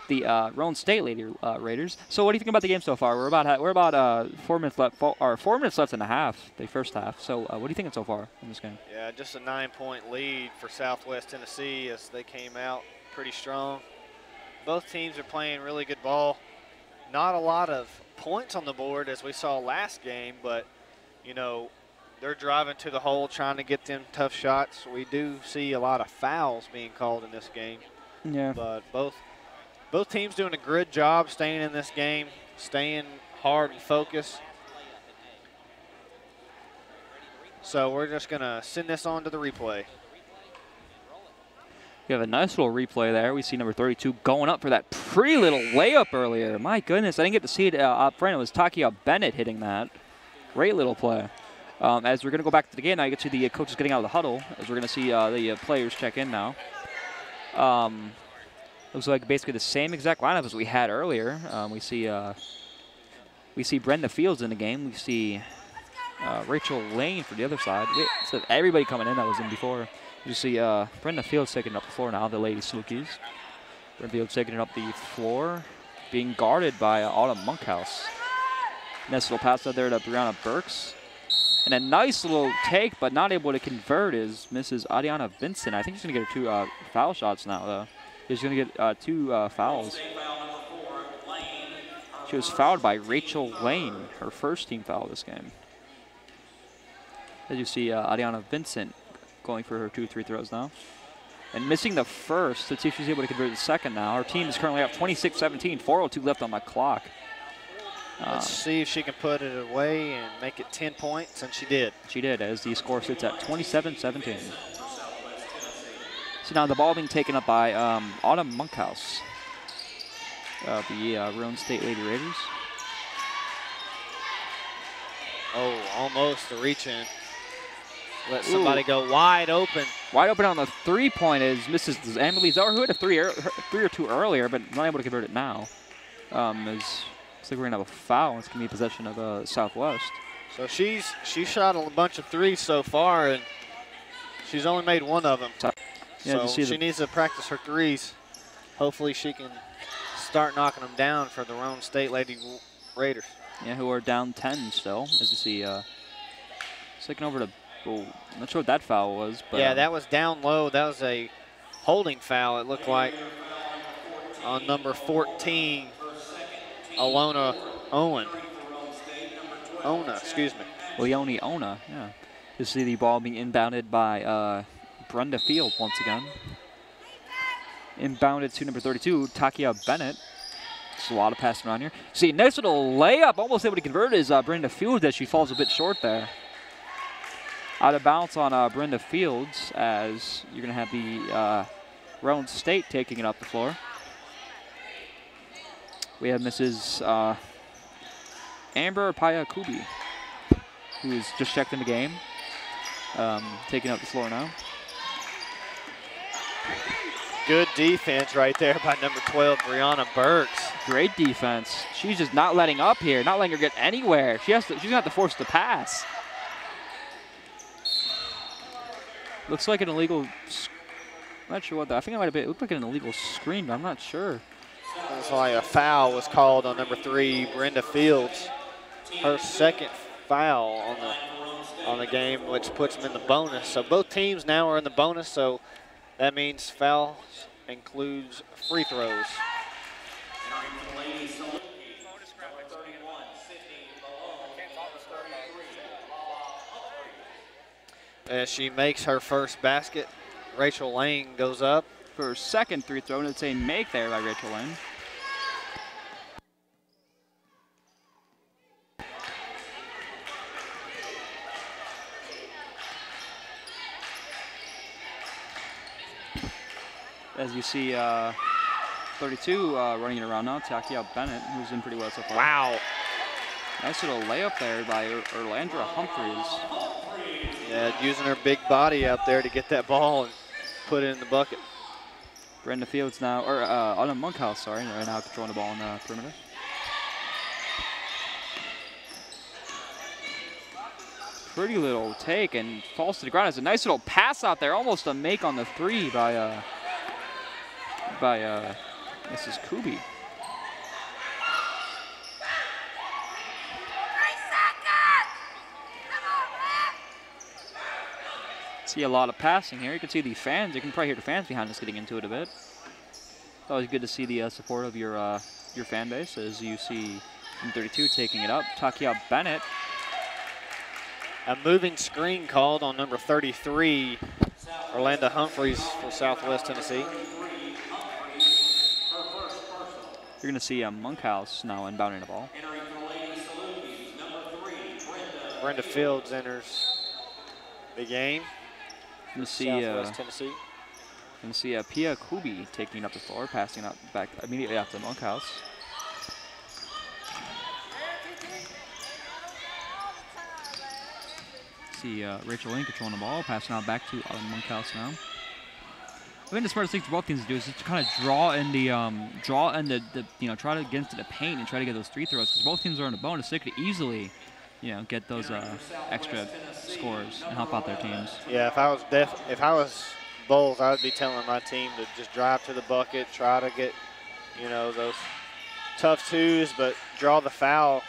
the Roane State Lady Raiders. So what do you think about the game so far? We're about 4 minutes left, or 4 minutes left in the half, the first half. So what are you thinking so far in this game? Yeah, just a 9-point lead for Southwest Tennessee as they came out pretty strong. Both teams are playing really good ball. Not a lot of points on the board as we saw last game, but you know, they're driving to the hole trying to get them tough shots. We do see a lot of fouls being called in this game. Yeah. But both teams doing a good job staying in this game, staying hard and focused. So we're just going to send this on to the replay. We have a nice little replay there. We see number 32 going up for that pretty little layup earlier. My goodness, I didn't get to see it up front. It was Takia Bennett hitting that. Great little play. As we're going to go back to the game now, you get to the coaches getting out of the huddle, as we're going to see the players check in now. Looks like basically the same exact lineup as we had earlier. We see Brenda Fields in the game. We see Rachel Lane for the other side. So everybody coming in that was in before. You see Brenda Fields taking it up the floor now, the Lady Slookies. Brenda Fields taking it up the floor, being guarded by Autumn Monkhouse. Nice little pass out there to Brianna Burks. And a nice little take, but not able to convert, is Mrs. Adiana Vincent. I think she's going to get her 2 foul shots now, though. She's going to get 2 fouls. She was fouled by Rachel Lane, her first team foul this game. As you see Adiana Vincent going for her 2 free throws now. And missing the first. Let's see if she's able to convert the second now. Her team is currently up 26-17, 4:02 left on the clock. Let's see if she can put it away and make it 10 points, and she did. She did, as the score sits at 27-17. So now the ball being taken up by Autumn Monkhouse, the Roane State Lady Raiders. Oh, almost a reach in. Let somebody go wide open. Wide open on the 3-point is Mrs. Emily Zower, who had a 3 or 2 earlier, but not able to convert it now. As Looks like we're gonna have a foul. It's gonna be possession of Southwest. So she shot a bunch of threes so far, and she's only made one of them. Yeah, so she needs to practice her threes. Hopefully she can start knocking them down for the Roane State Lady Raiders. Yeah, who are down 10 still, as you see. Sticking over to, I'm not sure what that foul was. But yeah, that was down low. That was a holding foul, it looked like, on number 14, Alona Owen. Ona, excuse me. Leonie Ona, yeah. You see the ball being inbounded by Brenda Field once again. Inbounded to number 32, Takia Bennett. Just a lot of passing around here. See, nice little layup, almost able to convert is Brenda Fields as she falls a bit short there. Out of bounds on Brenda Fields as you're going to have the Roane State taking it up the floor. We have Mrs. Amber Payakubi, who's just checked in the game, taking up the floor now. Good defense right there by number 12, Brianna Burks. Great defense. She's just not letting up here, not letting her get anywhere. She's going to have to force the pass. Looks like an illegal, I'm not sure what that, I think it might have been, it looked like an illegal screen, but I'm not sure. Looks like a foul was called on number 3, Brenda Fields. Her second foul on the game, which puts them in the bonus. So both teams now are in the bonus, so that means fouls includes free throws. As she makes her first basket, Rachel Lane goes up. For her second free throw, and it's a make there by Rachel Lane. As you see 32 running it around now, Takia Bennett, who's in pretty well so far. Wow. Nice little layup there by Erlandra Humphreys. Yeah, using her big body out there to get that ball and put it in the bucket. Brenda Fields now, or Anna Monkhouse, sorry, right now controlling the ball in the perimeter. Pretty little take and falls to the ground. It's a nice little pass out there, almost a make on the three by Mrs. Kubi. See a lot of passing here. You can see the fans. You can probably hear the fans behind us getting into it a bit. It's always good to see the support of your fan base as you see 32 taking it up. Takia Bennett. A moving screen called on number 33, Orlando Humphreys for Southwest Tennessee. You're going to see Monkhouse now inbounding the ball. Brenda Fields enters the game. You see Southwest Tennessee. And see Pia Kubi taking up the floor, passing up back immediately after Monkhouse. See Rachel Lane controlling the ball, passing out back to Monkhouse now. I think the smartest thing for both teams to do is just to kind of draw in the try to get into the paint and try to get those free throws, because both teams are in a bonus. They could easily, get those extra scores and help out their teams. Yeah, if I was Bowles, I would be telling my team to just drive to the bucket, try to get, those tough twos, but draw the foul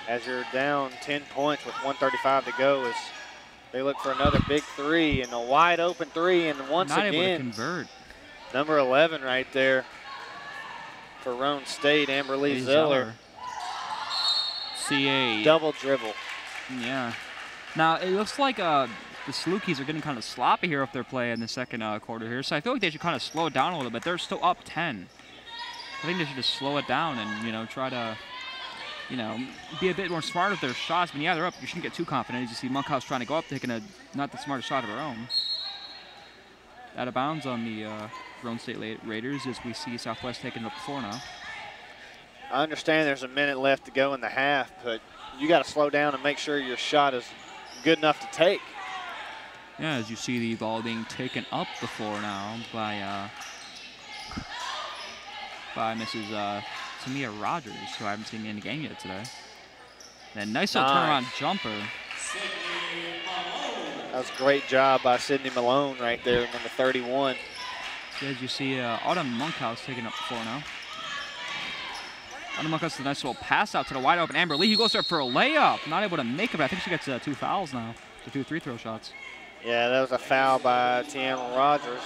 as you're down 10 points with 1:35 to go as they look for another big three and a wide open three, and once Not again, able to convert. Number 11 right there for Roane State, Amber Lee Zeller. See a double dribble. Yeah. Now it looks like the Salukis are getting kind of sloppy here if they're playing in the second quarter here. So I feel like they should kind of slow it down a little bit. They're still up 10. I think they should just slow it down and try to be a bit more smart with their shots. But yeah, they're up. You shouldn't get too confident. As you see Monkhouse trying to go up, taking not the smartest shot of her own. Out of bounds on the Roane State Raiders as we see Southwest taking up the floor now. I understand there's a minute left to go in the half, but you got to slow down and make sure your shot is good enough to take. Yeah, as you see the ball being taken up the floor now by Mrs. Tamia Rogers, who I haven't seen in the game yet today. And nice little turnaround jumper. That was a great job by Sydney Malone right there, number 31. As you see, Autumn Monkhouse taking up the floor now. Autumn Monkhouse with a nice little pass out to the wide open Amber Lee, who goes there for a layup. Not able to make it, but I think she gets 2 fouls now. 2 free throw shots. Yeah, that was a foul by Tiana Rogers.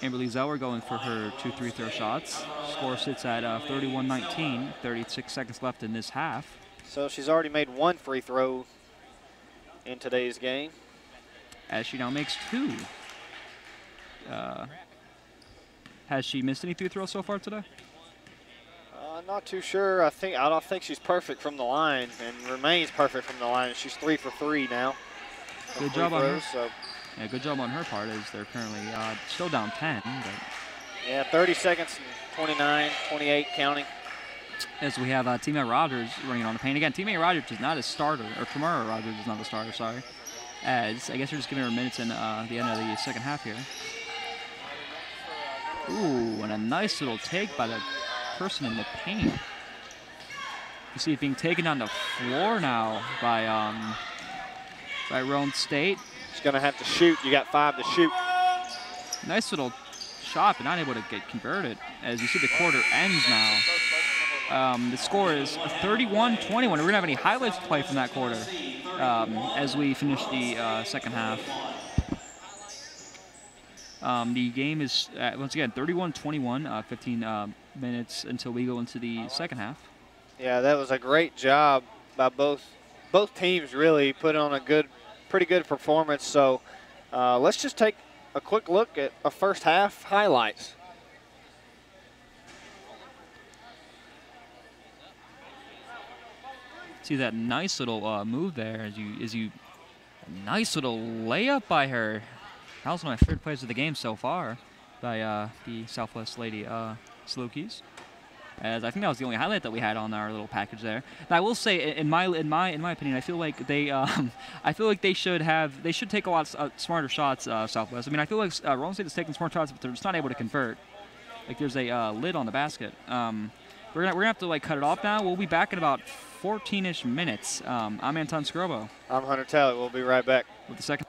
Amber Lee Zeller going for her 2 free throw shots. Score sits at 31-19, 36 seconds left in this half. So she's already made 1 free throw in today's game. As she now makes 2. Has she missed any free throws so far today? I'm not too sure. I don't think she's perfect from the line and remains perfect from the line. She's 3 for 3 now. Good job on her. So. Yeah, good job on her part as they're currently still down 10. But yeah, 30 seconds, 29, 28 counting. As we have Teammate Rogers running on the paint. Again, Teammate Rogers is not a starter, or Tamara Rogers is not a starter, sorry. As I guess we're just giving her minutes in the end of the second half here. Ooh, and a nice little take by the person in the paint. You see it being taken on the floor now by Roane State. She's going to have to shoot. You got 5 to shoot. Nice little shot, but not able to get converted. As you see, the quarter ends now. The score is 31-21. We're going to have any highlights to play from that quarter as we finish the second half. The game is, once again, 31-21, 15 minutes until we go into the second half. Yeah, that was a great job by both teams, really put on a pretty good performance. So let's just take a quick look at a first half highlights. See that nice little move there as you a nice little layup by her. That was one of my favorite plays of the game so far by the Southwest Lady Salukis. As I think that was the only highlight that we had on our little package there. Now I will say, in my opinion, I feel like they should take a lot smarter shots. Southwest. I mean, I feel like Roane State is taking smart shots, but they're just not able to convert. Like there's a lid on the basket. We're gonna have to cut it off now. We'll be back in about 14-ish minutes. I'm Anton Scrobo. I'm Hunter Talley. We'll be right back with the second.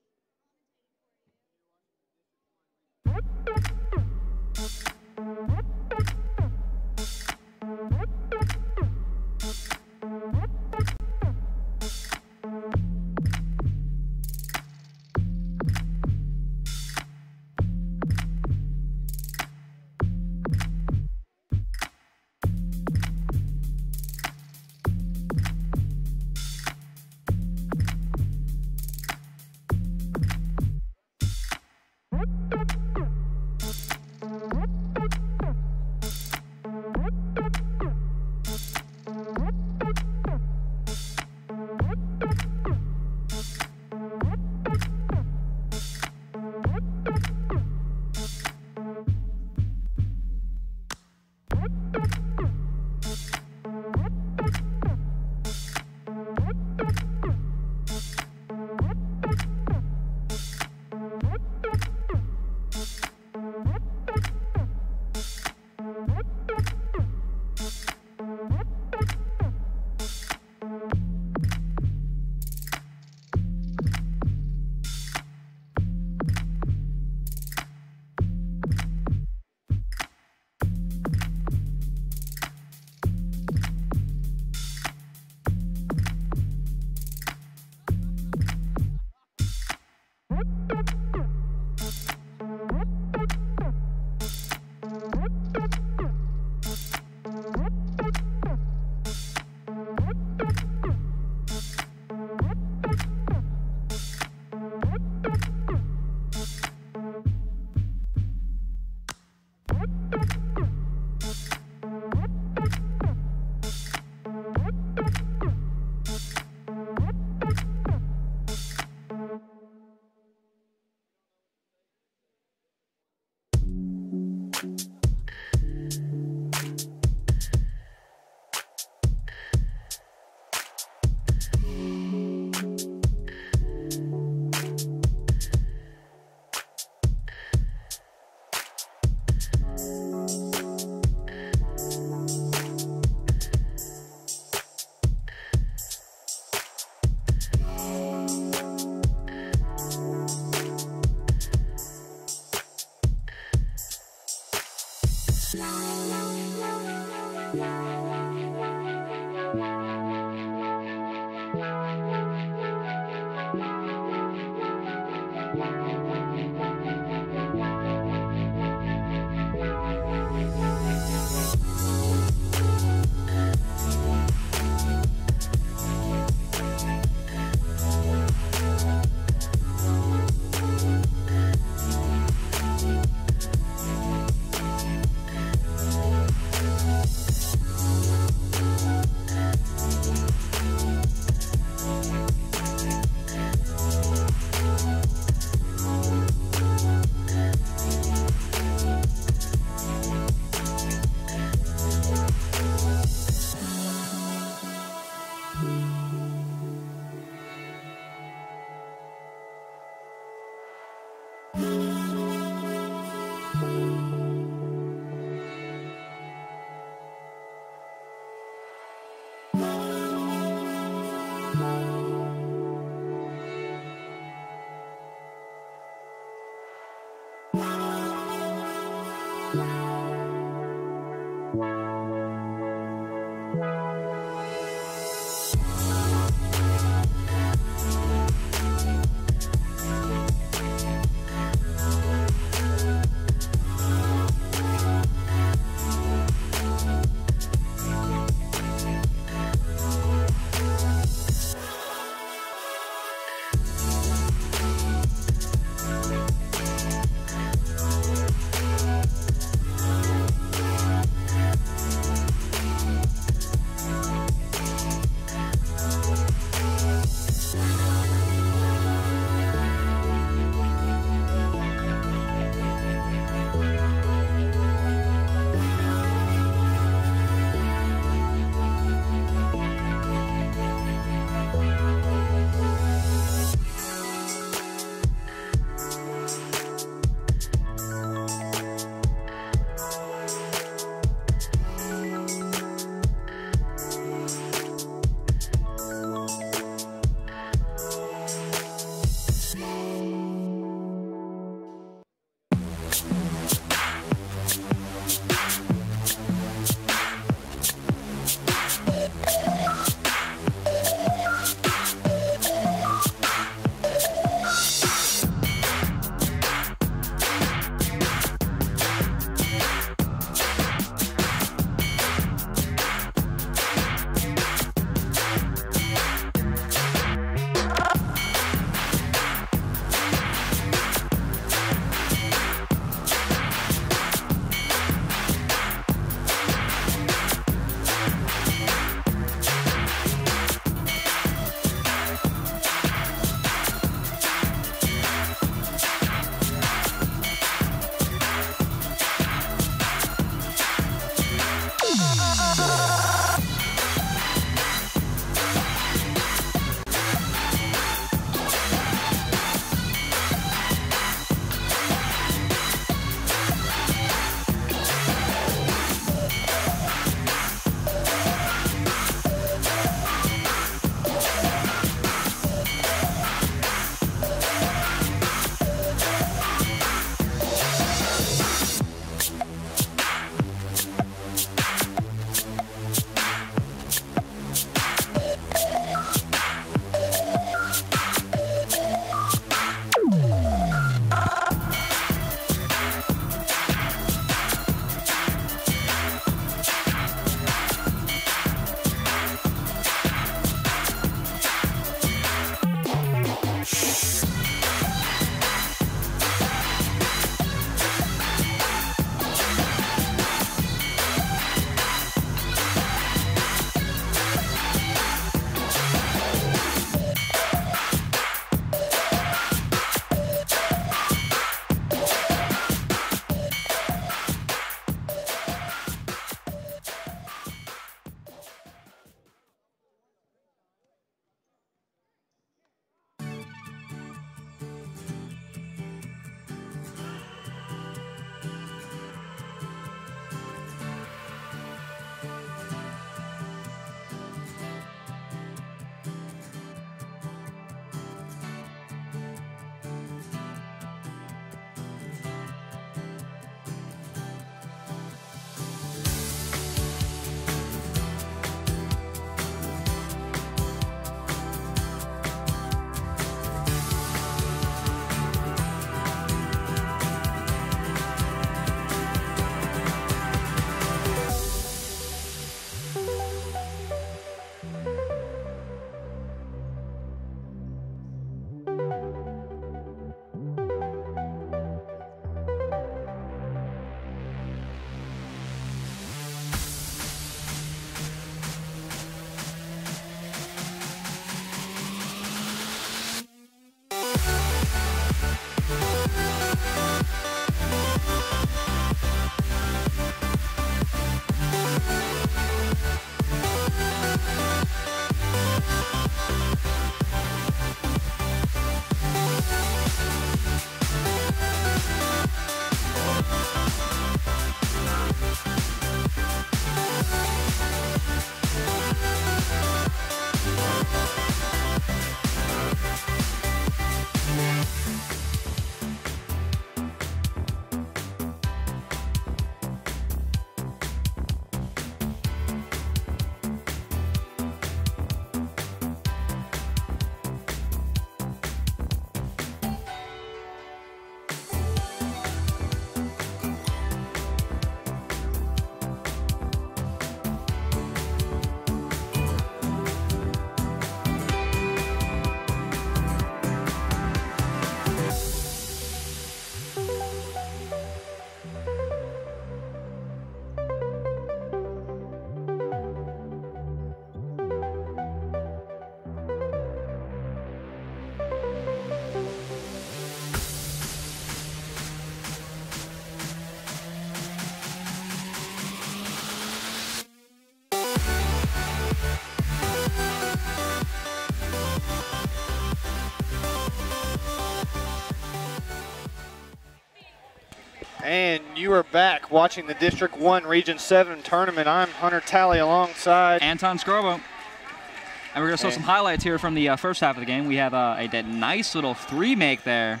And you are back watching the District 1 Region 7 tournament. I'm Hunter Talley alongside Anton Scrobo. And we're going to show some highlights here from the first half of the game. We have a nice little three make there.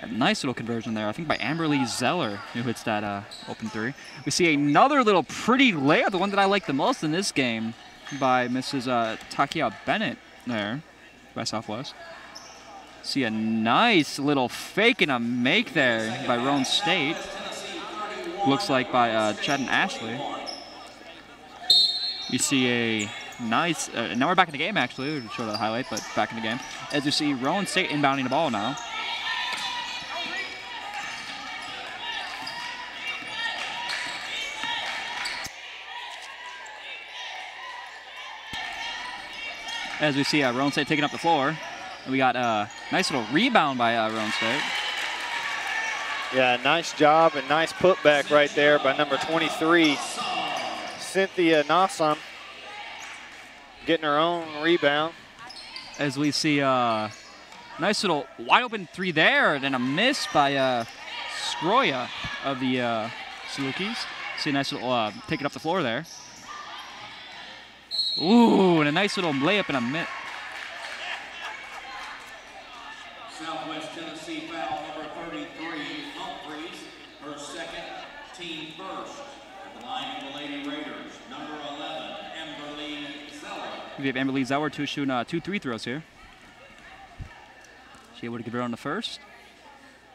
A nice little conversion there, I think by Amberly Zeller, who hits that open three. We see another little pretty layup, the one that I like the most in this game, by Mrs. Takia Bennett there by Southwest. See a nice little fake and a make there by Roane State. Looks like by Chad and Ashley. You see a nice, now we're back in the game actually, we'll show that highlight, but back in the game. As you see Roane State inbounding the ball now. As we see Roane State taking up the floor. And we got a nice little rebound by Roane State. Yeah, nice job and nice putback right there by number 23, Cynthia Nassam, getting her own rebound. As we see a nice little wide open three there, and then a miss by Skroya of the Salukis. See a nice little taking up the floor there. Ooh, and a nice little layup and a miss. Southwest Tennessee foul number 33, Humphreys, her second, team first. At the line for the Lady Raiders, number 11, Amberly Zeller. We have Amberly Zeller shooting 2 free throws here. She able to give it on the first.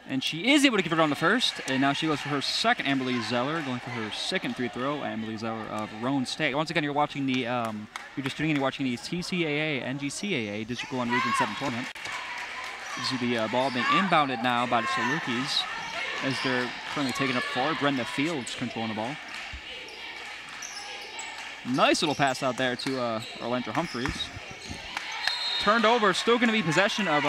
And she is able to give it on the first. And now she goes for her second, Amberly Zeller, going for her second free throw. Amberly Zeller of Roane State. Once again, you're watching the, you're just tuning in, you're watching the TCAA, NJCAA, District 1 Region 7 tournament. You see the ball being inbounded now by the Salukis as they're currently taking up forward. Brenda Fields controlling the ball. Nice little pass out there to Orlando Humphreys. Turned over, still going to be possession of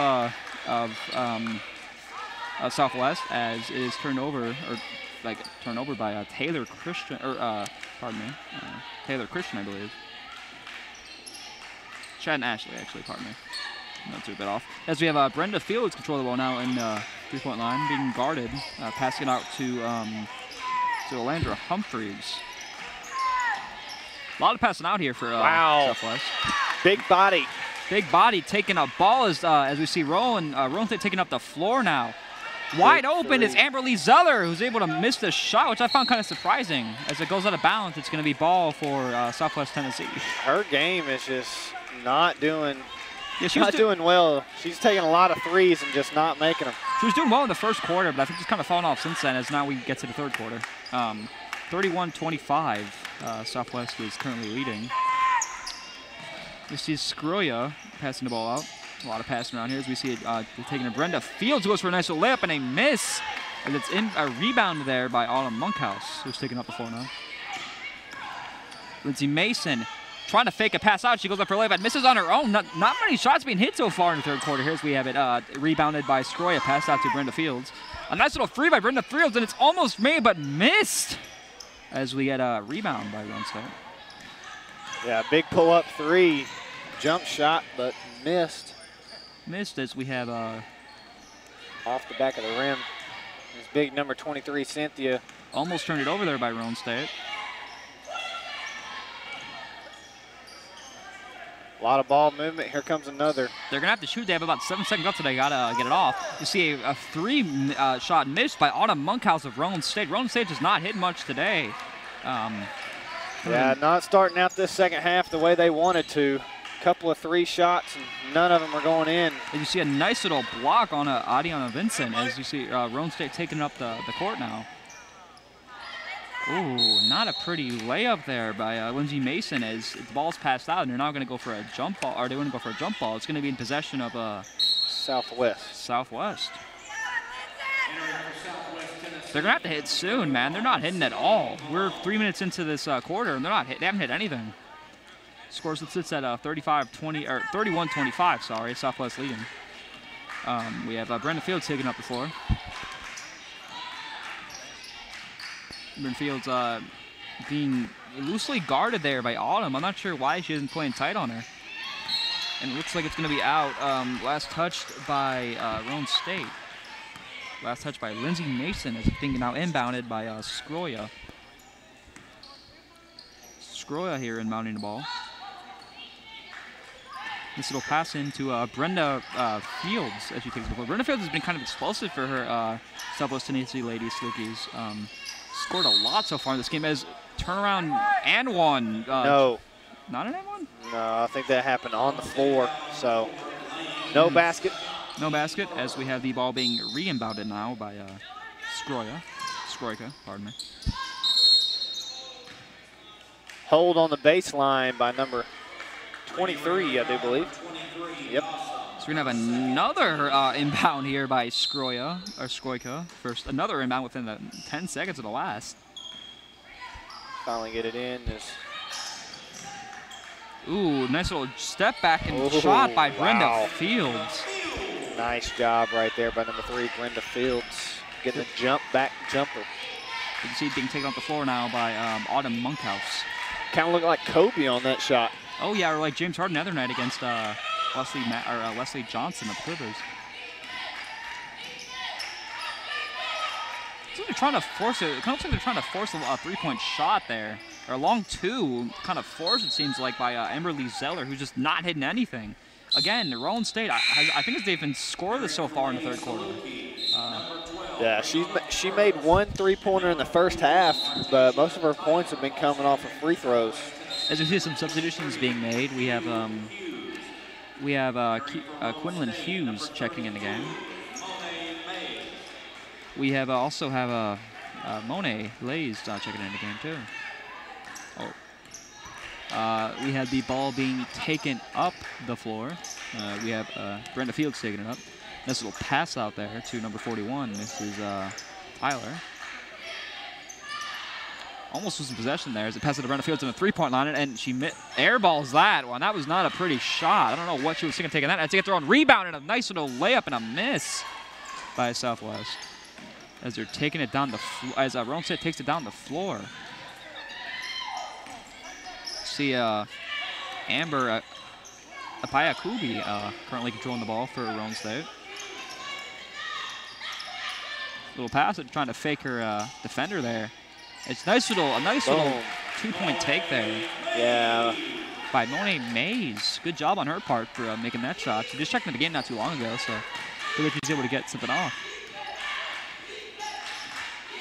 Southwest, as it is turned over, or turned over by Taylor Christian, or pardon me, Taylor Christian, I believe. Chad and Ashley, actually, pardon me. Not too bit off. As we have Brenda Fields control the ball now in three-point line, being guarded, passing it out to Orlando Humphreys. A lot of passing out here for Southwest. Big body. Big body taking a ball as we see Roane State taking up the floor now. Wide open is Amberly Zeller, who's able to miss the shot, which I found kind of surprising. As it goes out of bounds, it's going to be ball for Southwest Tennessee. Her game is just not doing. Yeah, she's not doing well. She's taking a lot of threes and just not making them. She was doing well in the first quarter, but I think she's kind of fallen off since then as now we get to the third quarter. 31-25, Southwest is currently leading. This is Skroya passing the ball out. A lot of passing around here as we see it taking a Brenda Fields, who goes for a nice little layup and a miss. And it's in a rebound there by Autumn Monkhouse, who's taking up the floor now. Lindsay Mason trying to fake a pass out. She goes up for a layup, but misses on her own. Not many shots being hit so far in the third quarter. Here's we have it rebounded by Skroya, passed out to Brenda Fields. A nice little free by Brenda Fields, and it's almost made, but missed. As we get a rebound by Roane State. Yeah, big pull-up three. Jump shot, but missed. Missed as we have off the back of the rim. This big number 23, Cynthia. Almost turned it over there by Roane State. A lot of ball movement. Here comes another. They're going to have to shoot. They have about 7 seconds left, so they got to get it off. You see a three-shot missed by Autumn Monkhouse of Roane State. Roane State has not hit much today. Yeah, not starting out this second half the way they wanted to. Couple of three shots, and none of them are going in. And you see a nice little block on Adiana Vincent as you see Roane State taking up the court now. Ooh, not a pretty layup there by Lindsay Mason as the ball's passed out, and they're now going to go for a jump ball, or they want to go for a jump ball. It's going to be in possession of Southwest. They're going to have to hit soon, man. They're not hitting at all. We're 3 minutes into this quarter, and they haven't hit anything. Scores sits at 35-20 or 31-25. Sorry, Southwest leading. We have Brenda Fields taking up the floor. Brenda Fields being loosely guarded there by Autumn. I'm not sure why she isn't playing tight on her. And it looks like it's going to be out. Last touched by Roane State. Last touch by Lindsay Mason as it's being now inbounded by Skroya. Skroya here inbounding the ball. This little pass into Brenda Fields as she takes the ball. Brenda Fields has been kind of explosive for her Southwest Tennessee ladies, Slookies. Scored a lot so far in this game as turnaround and one. No. Not an and one? No, I think that happened on the floor. So no basket. No basket as we have the ball being re-inbounded now by Skroika, pardon me. Hold on the baseline by number 23, I do believe. Yep. So we're going to have another inbound here by Skroika. First, another inbound within the 10 seconds of the last. Finally get it in. Ooh, nice little step back and shot by Brenda Fields. Nice job right there by number 3, Brenda Fields. Getting the back jumper. You can see it being taken off the floor now by Autumn Monkhouse. Kind of looked like Kobe on that shot. Oh yeah, or like James Harden the other night against Leslie Johnson of the Clippers. It's like they're trying to force it. It kind of looks like they're trying to force a three-point shot there, or a long two, kind of forced it seems like by Emberly Zeller, who's just not hitting anything. Again, Roane State, I think they've been scoreless so far in the third quarter. Yeah, she made one three-pointer in the first half, but most of her points have been coming off of free throws. As we see some substitutions being made, we have Quinlan Hughes checking in the game. We have also have Monet Lays checking in the game too. We had the ball being taken up the floor. We have Brenda Fields taking it up. Nice little pass out there to number 41. This is Tyler. Almost losing possession there as it passes to Brenda Fields on the three-point line, and she airballs that one. That was not a pretty shot. I don't know what she was thinking taking that. I think it's thrown rebound and a nice little layup and a miss by Southwest as they're taking it down the as Roane State takes it down the floor. See Amber Apayakubi currently controlling the ball for Roane State. Little pass, trying to fake her defender there. It's a nice little two-point take there. Yeah. By Monet Mays. Good job on her part for making that shot. She just checked into the game not too long ago, so I feel like she's able to get something off.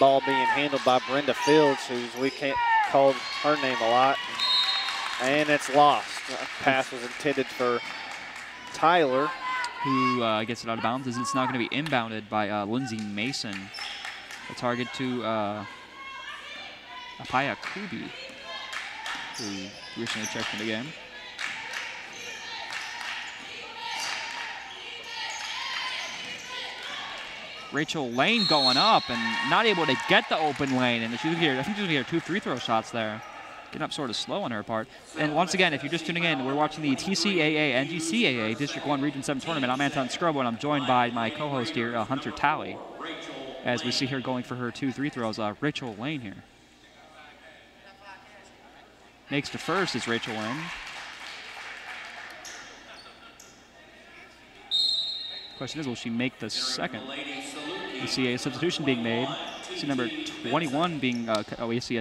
Ball being handled by Brenda Fields, we can't call her name a lot. And it's lost. Pass was intended for Tyler, who gets it out of bounds, as it's now going to be inbounded by Lindsay Mason. The target to Apaya Kubi, who recently checked in the game. Rachel Lane going up and not able to get the open lane, and she's here. I think she's going to get 2 free throw shots there. Getting up sort of slow on her part. And once again, if you're just tuning in, we're watching the TCAA NJCAA District 1 Region 7 tournament. I'm Anton Scrubbo, and I'm joined by my co-host here, Hunter Talley. As we see her going for her 2 free throws, Rachel Lane here. Makes the first is Rachel Lane. Question is, will she make the second? We see a substitution being made. We see number 21 being, we see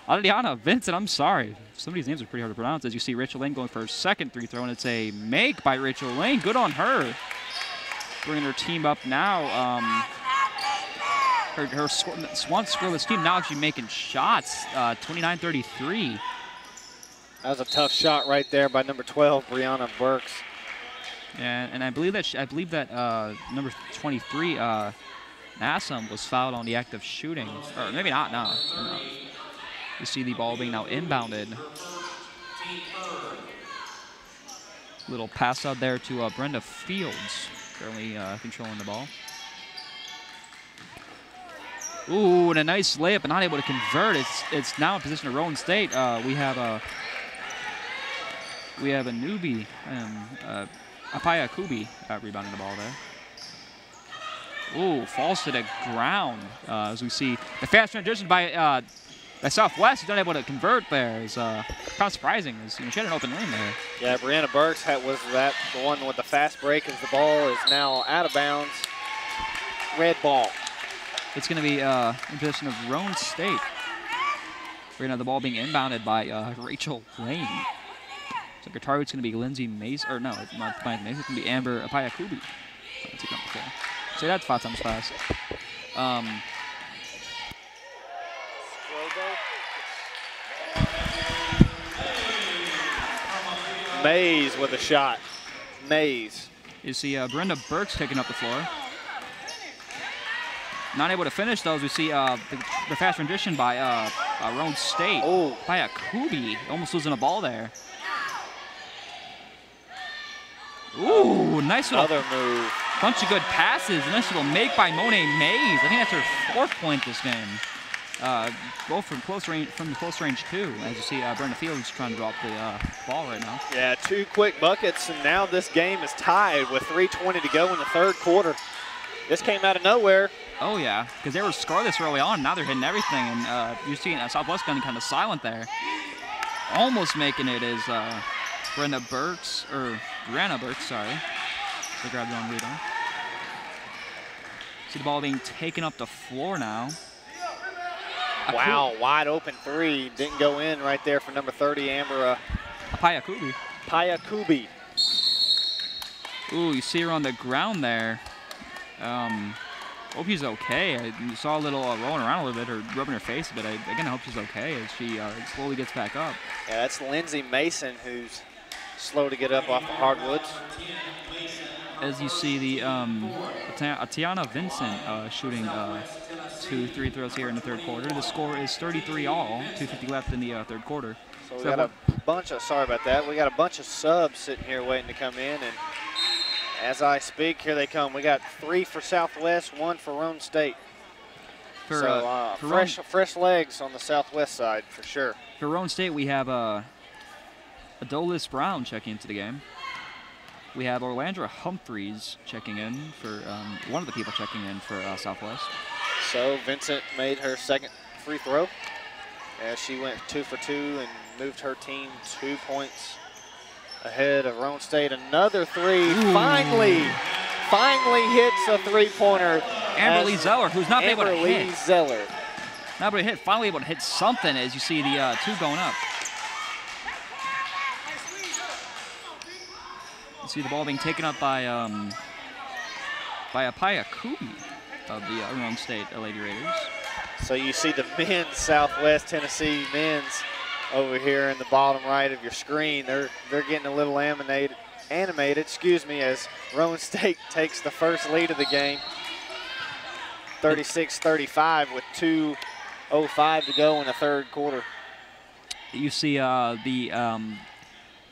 Adriana Vincent, I'm sorry. Some of these names are pretty hard to pronounce. As you see Rachel Lane going for her second 3 throw, and it's a make by Rachel Lane. Good on her. Bringing her team up now. Her once scoreless team now actually making shots, 29-33. That was a tough shot right there by number 12, Brianna Burks. And I believe that number 23, Nassam, was fouled on the act of shooting, or maybe not. No. You see the ball being now inbounded. Little pass out there to Brenda Fields, currently controlling the ball. Ooh, and a nice layup, but not able to convert. It's now in position of Roane State. We have a newbie, Apaya Kubi, rebounding the ball there. Ooh, falls to the ground. As we see the fast transition by Southwest, who's not able to convert there. Is kind of surprising. She had an open lane there. Yeah, Brianna Burks was the one with the fast break as the ball is now out of bounds. red ball. It's going to be in possession of Roane State. We're going to have the ball being inbounded by Rachel Lane. So her target's going to be Lindsay Mason, or no, not Mason. It's going to be Amber Apayakubi. So that's 5 times fast. Mays with a shot. Mays. You see Brenda Burks taking up the floor. Not able to finish those. We see the fast rendition by Roane State. Oh. Apayakubi almost losing a ball there. Ooh, nice little Other move. bunch of good passes. Nice little make by Monet Mays. I think that's her 4th point this game. Both from close range, too. As you see, Brenda Fields trying to drop the ball right now. Yeah, 2 quick buckets, and now this game is tied with 3:20 to go in the 3rd quarter. This came out of nowhere. Oh yeah, because they were scoreless early on. Now they're hitting everything, and you see Southwest gunning kind of silent there. Almost making it is Brianna Burks, sorry. They grabbed the wrong read on. See the ball being taken up the floor now. Wow, wide open 3. Didn't go in right there for number 30, Amber Apayakubi. Ooh, you see her on the ground there. Hope she's okay. I saw a little rolling around a little bit, or rubbing her face a bit. Again, I hope she's okay as she slowly gets back up. Yeah, that's Lindsay Mason, who's slow to get up off the hardwoods. As you see the Tiana Vincent shooting 2 3 throws here in the 3rd quarter. The score is 33-all, 2:50 left in the 3rd quarter. So we got a bunch of, sorry about that, we got a bunch of subs sitting here waiting to come in, and as I speak, here they come. We got 3 for Southwest, 1 for Roane State. Fresh legs on the Southwest side for sure. For Roane State, we have Adolis Brown checking into the game. We have Orlandra Humphreys checking in for one of the people checking in for Southwest. So Vincent made her 2nd free throw as she went 2 for 2 and moved her team 2 points ahead of Roane State. Another 3. Ooh. Finally hits a 3-pointer. Amber Lee Zeller, who's not able to hit. Amber Lee Zeller. Not able to hit. Finally able to hit something as you see the 2 going up. You see the ball being taken up by Apayakubi of the Roane State Lady Raiders. So you see the men's Southwest Tennessee men's over here in the bottom right of your screen. They're getting a little animated, as Roane State takes the first lead of the game, 36-35 with 2:05 to go in the 3rd quarter. You see the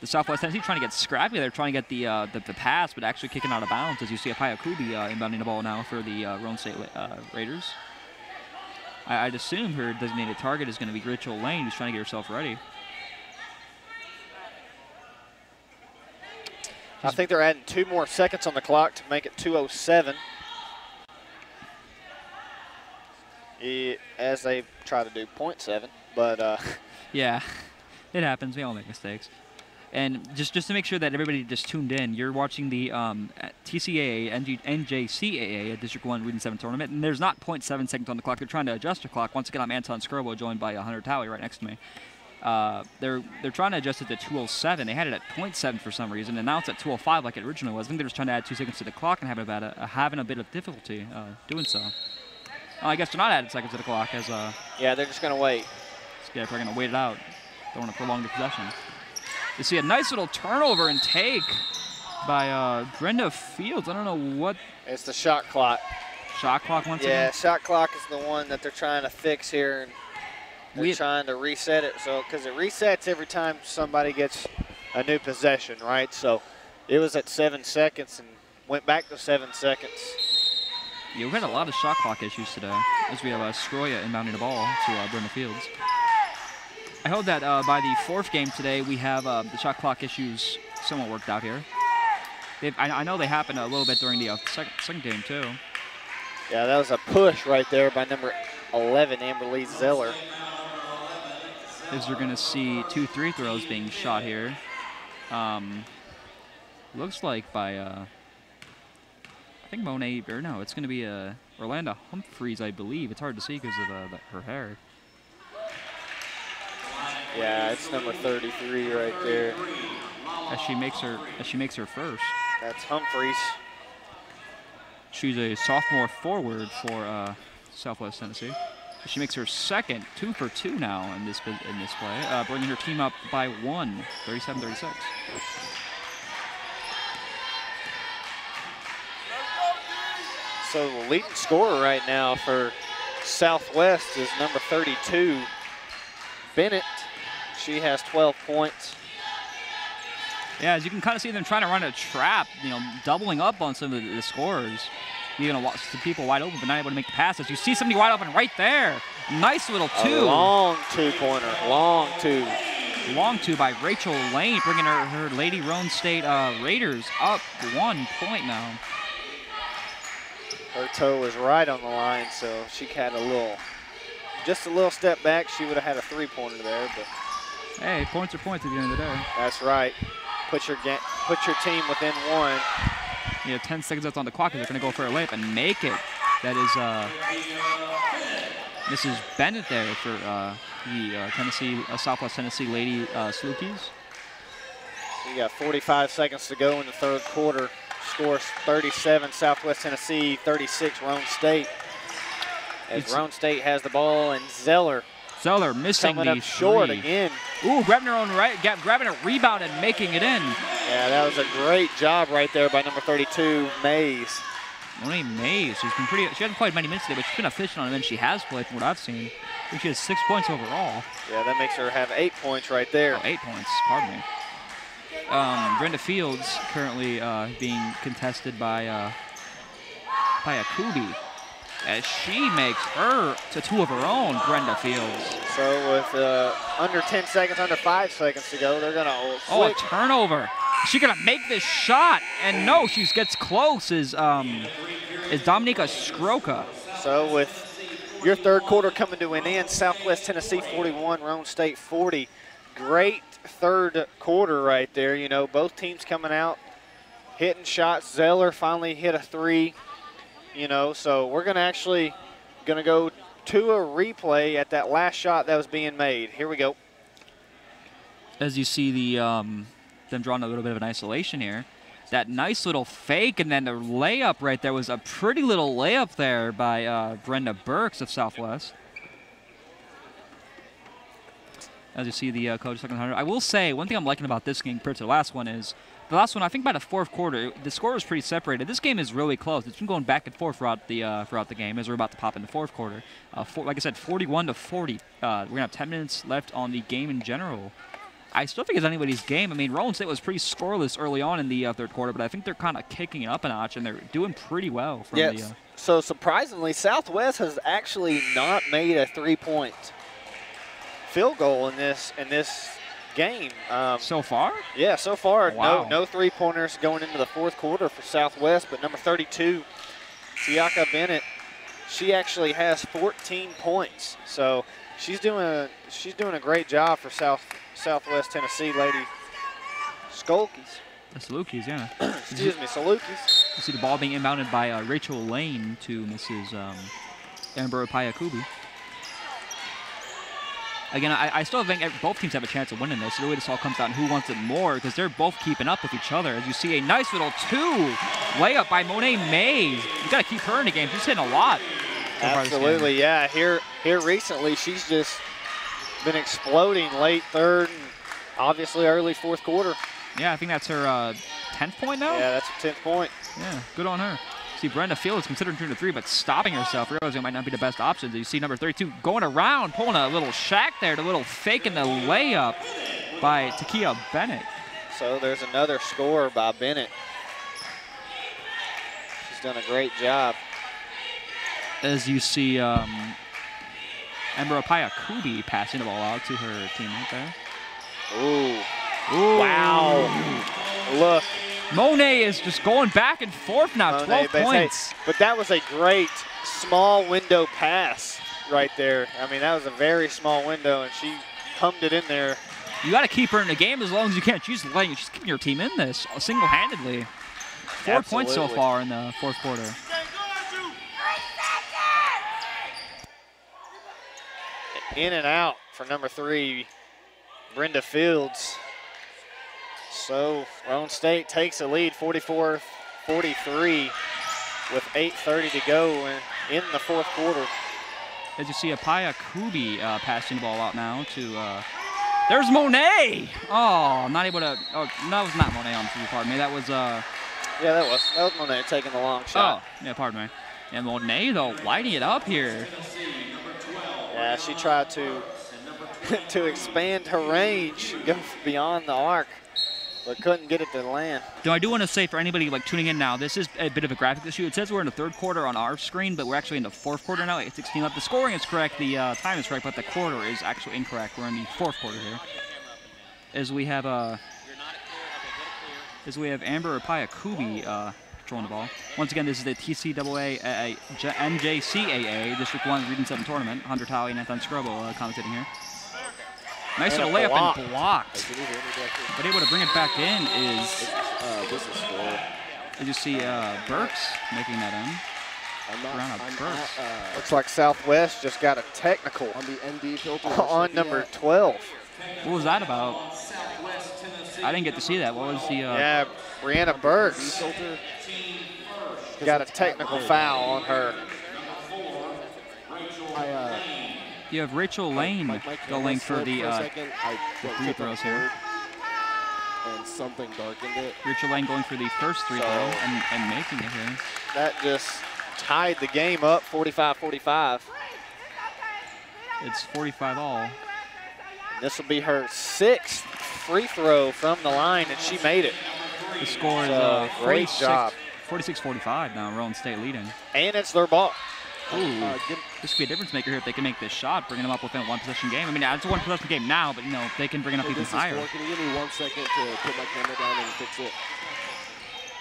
Southwest Tennessee trying to get scrappy. They're trying to get the pass, but actually kicking out of bounds. As you see Apayakubi inbounding the ball now for the Roane State Raiders. I'd assume her designated target is going to be Rachel Lane, who's trying to get herself ready. I think they're adding 2 more seconds on the clock to make it 2:07. As they try to do .7, but yeah, it happens. We all make mistakes. And just to make sure that everybody just tuned in, you're watching the TCAA, NJCAA, District 1 Region 7 tournament, and there's not .7 seconds on the clock. They're trying to adjust the clock. Once again, I'm Anton Skirbo, joined by Hunter Talley right next to me. They're trying to adjust it to 2:07. They had it at .7 for some reason, and now it's at 2:05 like it originally was. I think they're just trying to add 2 seconds to the clock and having a bit of difficulty doing so. I guess they're not adding seconds to the clock as yeah, they're just going to wait. Yeah, they're going to wait it out. Don't want to prolong the possession. You see a nice little turnover and take by Brenda Fields. I don't know what. It's the shot clock. Shot clock once again? Yeah, shot clock is the one that they're trying to fix here. And they're trying to reset it. So, because it resets every time somebody gets a new possession, right? So it was at 7 seconds and went back to 7 seconds. Yeah, we've had a lot of shot clock issues today as we have Skroya inbounding the ball to Brenda Fields. I hope that by the 4th game today, we have the shot clock issues somewhat worked out here. I know they happened a little bit during the second game, too. Yeah, that was a push right there by number 11, Amber Lee Zeller. As we're going to see 2 3 throws being shot here. Looks like by, I think Monet, or no, it's going to be Orlando Humphreys, I believe. It's hard to see because of her hair. Yeah, it's number 33 right there. As she makes her first. That's Humphreys. She's a sophomore forward for Southwest Tennessee. She makes her second, 2 for 2 now in this play, bringing her team up by 1, 37-36. So the leading scorer right now for Southwest is number 32, Bennett. She has 12 points. Yeah, as you can kind of see them trying to run a trap, doubling up on some of the scorers. Leaving some people wide open, but not able to make the passes. You see somebody wide open right there. Nice little two. A long two-pointer, long two. Long two by Rachel Lane, bringing her Lady Roane State Raiders up 1 point now. Her toe was right on the line, so she had just a little step back. She would have had a three-pointer there, but. Hey, points are points at the end of the day. That's right. Put your team within 1. You have 10 seconds left on the clock, and they're going to go for a layup and make it. That is Mrs. Bennett there for the Southwest Tennessee Lady Salukis. So you got 45 seconds to go in the third quarter. Scores 37 Southwest Tennessee, 36 Roane State. As Roane State has the ball, and Zeller missing coming the up short three. again. Ooh, grabbing her own right, grabbing a rebound and making it in. Yeah, that was a great job right there by number 32, Mays. Roane Mays, she hasn't played many minutes today, but she's been efficient on it, and she has played from what I've seen. I think she has 6 points overall. Yeah, that makes her have 8 points right there. Oh, 8 points, pardon me. Brenda Fields currently being contested by Akubi, as she makes her to 2 of her own, Brenda Fields. So with under 10 seconds, under 5 seconds to go, they're going to a turnover. Is she going to make this shot? And no, she gets close, is Dominica Skroka. So with your third quarter coming to an end, Southwest Tennessee 41, Roane State 40. Great third quarter right there. Both teams coming out, hitting shots. Zeller finally hit a 3. So we're going to go to a replay at that last shot that was being made. Here we go. As you see them drawing a little bit of an isolation here. That nice little fake, and then the layup right there was a pretty little layup there by Brenda Burks of Southwest. As you see the coach second 100. I will say, one thing I'm liking about this game compared to the last one is, the last one, I think by the fourth quarter, the score was pretty separated. This game is really close. It's been going back and forth throughout the game as we're about to pop in the fourth quarter. Like I said, 41-40. We're going to have 10 minutes left on the game in general. I still think it's anybody's game. I mean, Roane State was pretty scoreless early on in the third quarter, but I think they're kind of kicking it up a notch, and they're doing pretty well. So surprisingly, Southwest has actually not made a 3-point field goal in this game. So far? Yeah, so far. Wow. No 3-pointers going into the fourth quarter for Southwest, but number 32, Tiaka Bennett, she actually has 14 points. So she's doing a great job for Southwest Tennessee Lady Skolkies. The Salukis, yeah. Excuse me, Salukis. You see the ball being inbounded by Rachel Lane to Mrs. Amber Payakubi. Again, I still think both teams have a chance of winning this. The way this all comes down, who wants it more, because they're both keeping up with each other. As you see a nice little 2 layup by Monet Mays. You got to keep her in the game. She's hitting a lot. Absolutely, yeah. Here recently, she's just been exploding late third and obviously early fourth quarter. Yeah, I think that's her 10th point now. Yeah, that's her 10th point. Yeah, good on her. See, Brenda Fields considering shooting a 3, but stopping herself, realizing it might not be the best option. You see number 32 going around, pulling a little shack there, the little fake in the layup by Takia Bennett. So there's another score by Bennett. She's done a great job. As you see Amber Payakubi passing the ball out to her teammate there. Ooh. Wow. Look. Monet is just going back and forth now, 12 points. But that was a great small window pass right there. I mean, that was a very small window, and she hummed it in there. You got to keep her in the game as long as you can. She's keeping your team in this single-handedly. 4 points so far in the fourth quarter. In and out for number 3, Brenda Fields. So Roane State takes a lead, 44-43, with 8:30 to go in the 4th quarter. As you see, Apaya Kubi passing the ball out now to, there's Monet! Oh, not able to, oh, no, that was not Monet on the pardon me. That was, yeah, that was Monet taking the long shot. Oh, yeah, pardon me. And Monet, though, lighting it up here. Yeah, she tried to expand her range, go beyond the arc, but couldn't get it to land. Though I do want to say for anybody like tuning in now, this is a bit of a graphic issue. It says we're in the 3rd quarter on our screen, but we're actually in the 4th quarter now. 16 left. The scoring is correct, the time is correct, but the quarter is actually incorrect. We're in the 4th quarter here. As we have Amber Apaya Kubi controlling the ball. Once again, this is the NJCAA District 1 Region 7 tournament. Hunter Talley and Nathan Scrubbo commentating here. Nice little layup and blocked. But able to bring it back in is, as you see, Burks making that in. Burks. Looks like Southwest just got a technical on the ND filter on number 12. What was that about? I didn't get to see that. What was the? Yeah, Brianna Burks got a technical foul on her. You have Rachel Lane going for the free throws here. And something darkened it. Rachel Lane going for the first free throw and making it here. That just tied the game up, 45-45. It's 45 all. This will be her 6th free throw from the line, and she made it. The score is great job. 46-45 now, Roane State leading. And it's their ball. Ooh, this could be a difference maker here if they can make this shot, bringing them up within a 1-possession game. I mean, it's a 1-possession game now, but, you know, they can bring it up even higher. Can you give me 1 second to put my camera down and fix it?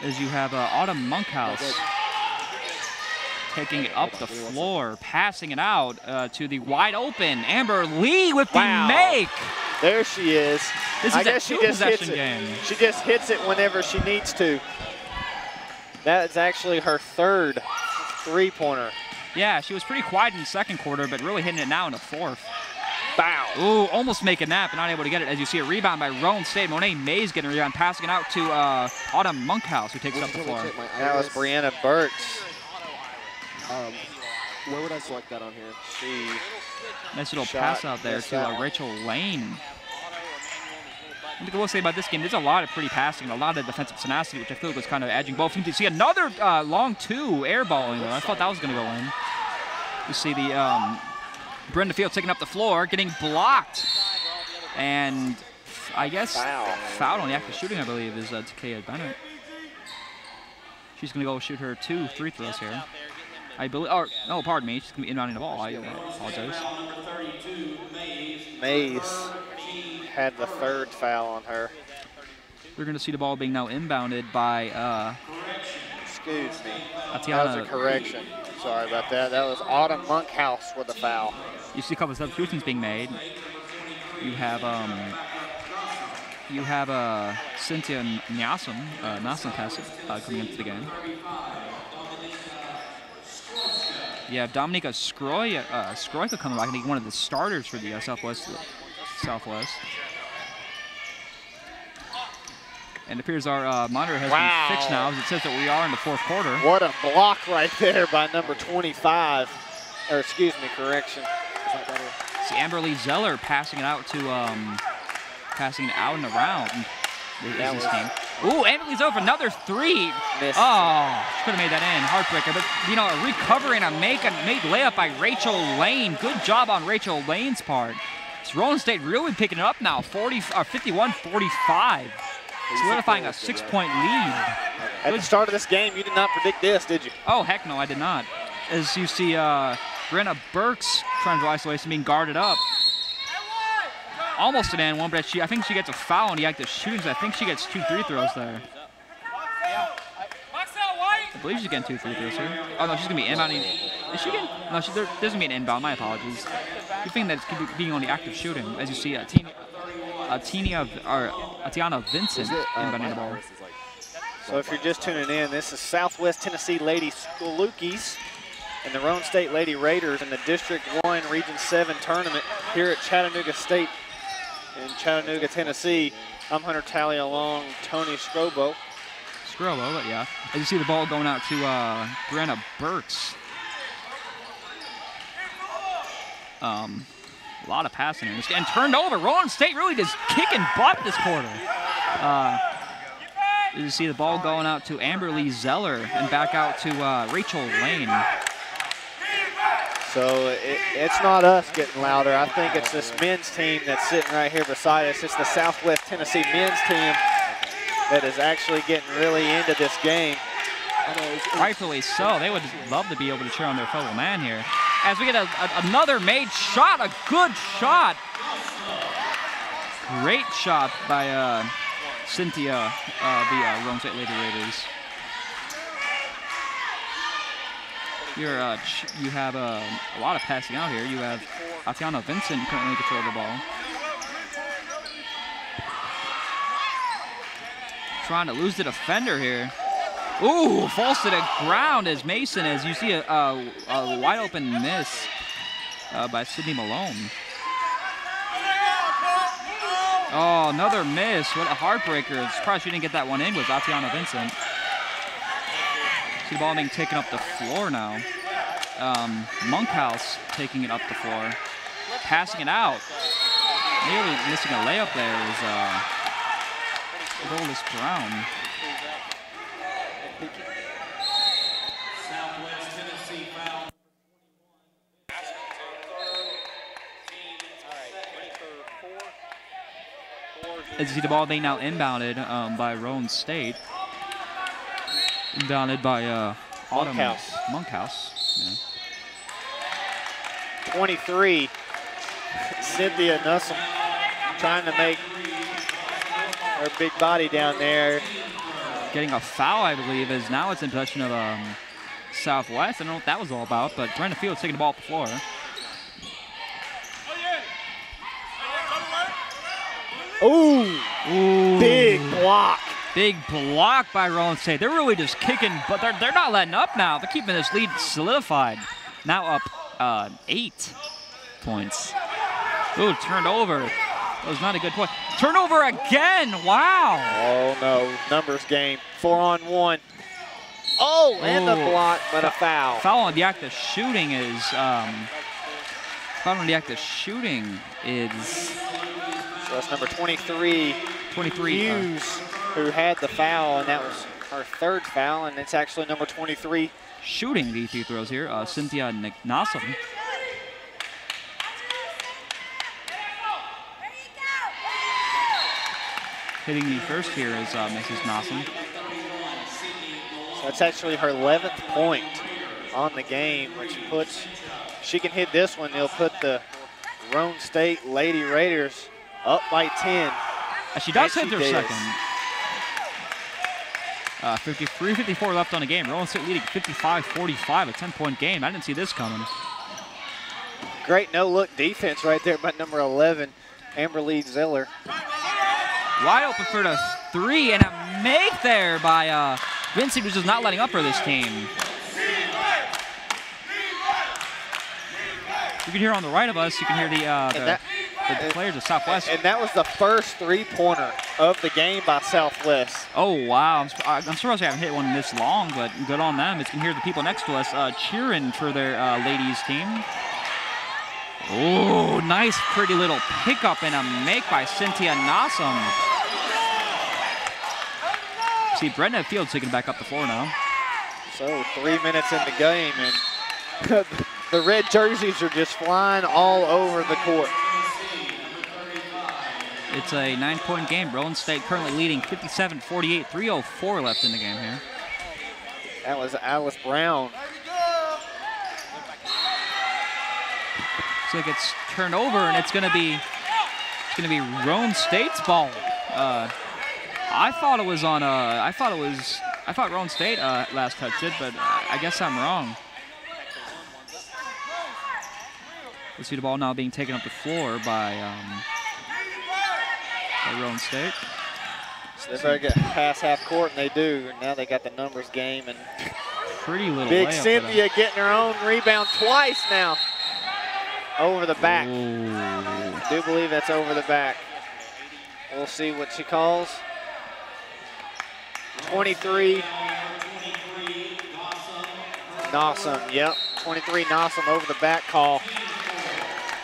As you have Autumn Monkhouse taking it up the floor, passing it out to the wide open Amber Lee with the make. There she is. This is I guess she just hits it. She just hits it whenever she needs to. That's actually her 3rd three-pointer. Yeah, she was pretty quiet in the 2nd quarter, but really hitting it now in the 4th. Bow. Ooh, almost making that, but not able to get it. As you see a rebound by Roane State. Monet Mays getting a rebound, passing it out to Autumn Monkhouse, who takes it up the floor. That was Brianna Burks. Where would I select that on here? Nice little pass out there to Rachel Lane. One thing I will say about this game, there's a lot of pretty passing, a lot of defensive tenacity, which I feel like was kind of edging both teams. You see another long 2 airballing though. I thought that was going to go in. You see the Brenda Field taking up the floor, getting blocked. And I guess fouled on the act of shooting, I believe, is Takea Bennett. She's going to go shoot her 2 free throws here. I believe, or no, pardon me, she's going to be inbounding the ball. I apologize. Mays had the 3rd foul on her. We're going to see the ball being now inbounded by excuse me. Tatiana. That was a correction. Sorry about that. That was Autumn Monkhouse with a foul. You see a couple of substitutions being made. You have Cynthia Nyassam coming into the game. You have Dominika Skrojka coming back, I think one of the starters for the Southwest. And it appears our monitor has been fixed now, as it says that we are in the 4th quarter. What a block right there by number 25. Or excuse me, correction. Is that better? See Amberly Zeller passing it out to passing it out and around. Ooh, Amberly's over another 3. Missed. Oh, she could have made that in. Heartbreaker. But, you know, a recovery and a made layup by Rachel Lane. Good job on Rachel Lane's part. It's Roane State really picking it up now, 51-45. Solidifying a 6-point lead. At the start of this game, you did not predict this, did you? Oh, heck no, I did not. As you see Brenna Burks trying to isolation being guarded up. Almost an and one, but I think she gets a foul on the act of shooting, so I think she gets 2 free throws there. I believe she's getting 2 free throws here. Oh, no, she's going to be inbounding. Is she getting? No, there's going to be an inbound. My apologies. You think that it's being on the act of shooting, as you see Tiana Vincent inbounding the ball. So if you're just tuning in, this is Southwest Tennessee Lady Schoolookies and the Roane State Lady Raiders in the District 1 Region 7 tournament here at Chattanooga State in Chattanooga, Tennessee. I'm Hunter Tally along Tony Scrobo. But yeah. As you see the ball going out to Brenna Burks. A lot of passing here. And turned over. Roane State really just kicking butt this quarter. You see the ball going out to Amberly Zeller and back out to Rachel Lane. So it's not us getting louder. I think it's this men's team that's sitting right here beside us. It's the Southwest Tennessee men's team that is actually getting really into this game. Rightfully so. They would love to be able to cheer on their fellow man here. As we get another made shot, a good shot. Great shot by Cynthia, the Roane State Lady Raiders. You have a lot of passing out here. You have Tatiana Vincent currently in control of the ball. Trying to lose the defender here. Ooh, falls to the ground as Mason, as you see a wide open miss by Sydney Malone. Oh, another miss. What a heartbreaker. Surprised she didn't get that one in with Tatiana Vincent. See the ball being taken up the floor now. Monkhouse taking it up the floor. Passing it out. Nearly missing a layup there is Lolis Brown. As you see the ball being now inbounded by Roane State. Inbounded by Autumn Monkhouse. Yeah. 23, Cynthia Nussum trying to make her big body down there. Getting a foul, I believe, as now it's in possession of Southwest. I don't know what that was all about, but Brenda Fields taking the ball off the floor. Ooh, big block. Big block by Roane State. They're really just kicking, but they're not letting up now. They're keeping this lead solidified. Now up 8 points. Ooh, turned over. That was not a good point. Turnover again. Wow. Oh no, numbers game. 4-on-1. Oh, and the block, but a foul. Foul on the act of shooting is. Foul on the act of shooting is. So that's number 23. 23. Hughes, who had the foul, and that was her third foul, and it's actually number 23. Shooting the free throws here, Cynthia Nassum. Hitting the first here is Mrs. Nassum. So that's actually her 11th point on the game, which puts, she can hit this one, it'll put the Roane State Lady Raiders up by 10. She does hit their second. 53-54 left on the game. Roane State leading 55-45, a 10-point game. I didn't see this coming. Great no-look defense right there by number 11, Amberly Zeller. Wide open for the three, and a make there by Vincent, who's just not letting up for this team. You can hear on the right of us, you can hear the players of Southwest. And that was the first three-pointer of the game by Southwest. Oh, wow. I'm surprised we haven't hit one this long, but good on them. You can hear the people next to us cheering for their ladies team. Oh, nice, pretty little pickup and a make by Cynthia Nassum. See, Brenda Fields taking back up the floor now. So 3 minutes in the game, and the red jerseys are just flying all over the court. It's a 9-point game. Roane State currently leading 57-48, 3:04 left in the game here. That was Alice Brown. So it gets turned over, and it's gonna be Roane State's ball. I thought Roane State last touched it, but I guess I'm wrong. Let's see the ball now being taken up the floor by Roane State. So they better get past half court, and they do. And now they got the numbers game, and Pretty little Big layup for Cynthia getting her own rebound twice now. Over the back. I do believe that's over the back. We'll see what she calls. 23. Nossum, yep. 23 Nossum over the back call.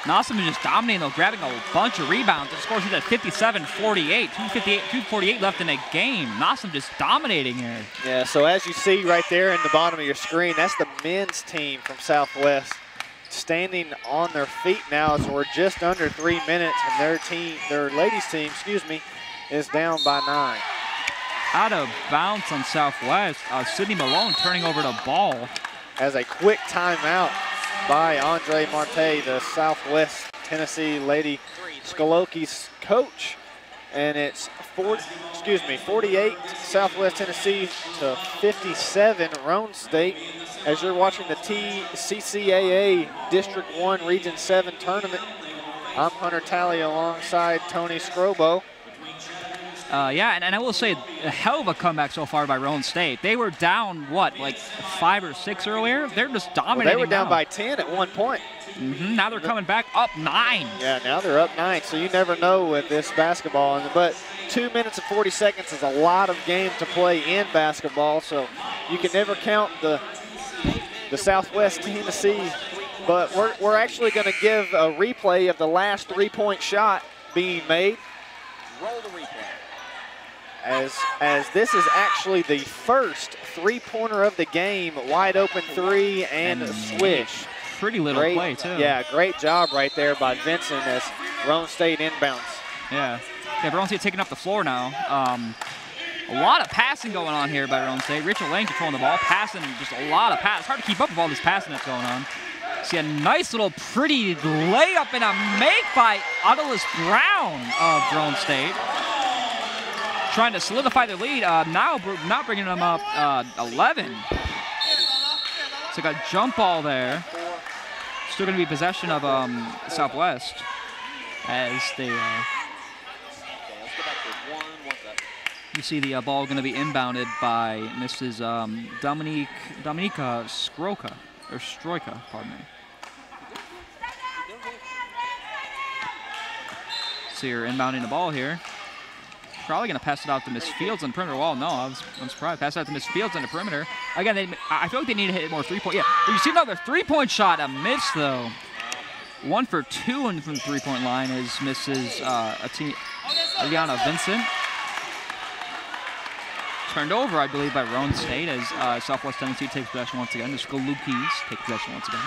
Nossum is just dominating, though, grabbing a bunch of rebounds. The score she's at 57-48. 2:48 left in the game. Nossum just dominating here. Yeah, so as you see right there in the bottom of your screen, that's the men's team from Southwest standing on their feet now as we're just under 3 minutes, and their ladies team, excuse me, is down by 9. Out of bounds on Southwest. Sydney Malone turning over the ball. As a quick timeout by Andre Marte, the Southwest Tennessee Lady Skoloki's coach. And it's 48 Southwest Tennessee to 57 Roane State. As you're watching the NJCAA District 1 Region 7 tournament, I'm Hunter Talley alongside Tony Scrobo. Yeah, and I will say, a hell of a comeback so far by Roane State. They were down, what, like 5 or 6 earlier? They're just dominating. Well, they were down now. by 10 at one point. Now they're coming back up 9. Yeah, now they're up 9, so you never know with this basketball. But 2 minutes and 40 seconds is a lot of game to play in basketball, so you can never count the Southwest Tennessee. But we're actually going to give a replay of the last 3-point shot being made. Roll the replay. As this is actually the first 3-pointer of the game, wide open 3 and a swish. Pretty little play, too. Yeah, great job right there by Vincent as Roane State inbounds. Yeah, Roane State taking up the floor now. A lot of passing going on here by Roane State. Rachel Lane controlling the ball, passing just a lot of pass. It's hard to keep up with all this passing that's going on. See a nice little pretty layup and a make by Adelis Brown of Roane State. Trying to solidify their lead, now bringing them up 11. So got a jump ball there. Still going to be possession of Southwest as they. You see the ball going to be inbounded by Mrs. Dominika Strojka, pardon me. So you're inbounding the ball here. Probably going to pass it out to Miss Fields on the perimeter wall. No, I'm surprised. Pass it out to Miss Fields on the perimeter. Again, I feel like they need to hit more 3-point. Yeah, you see another 3-point shot, a miss though. 1 for 2 from the 3-point line is Mrs. Aliana Vincent. Turned over, I believe, by Roane State as Southwest Tennessee takes possession once again. The Skolukis take possession once again.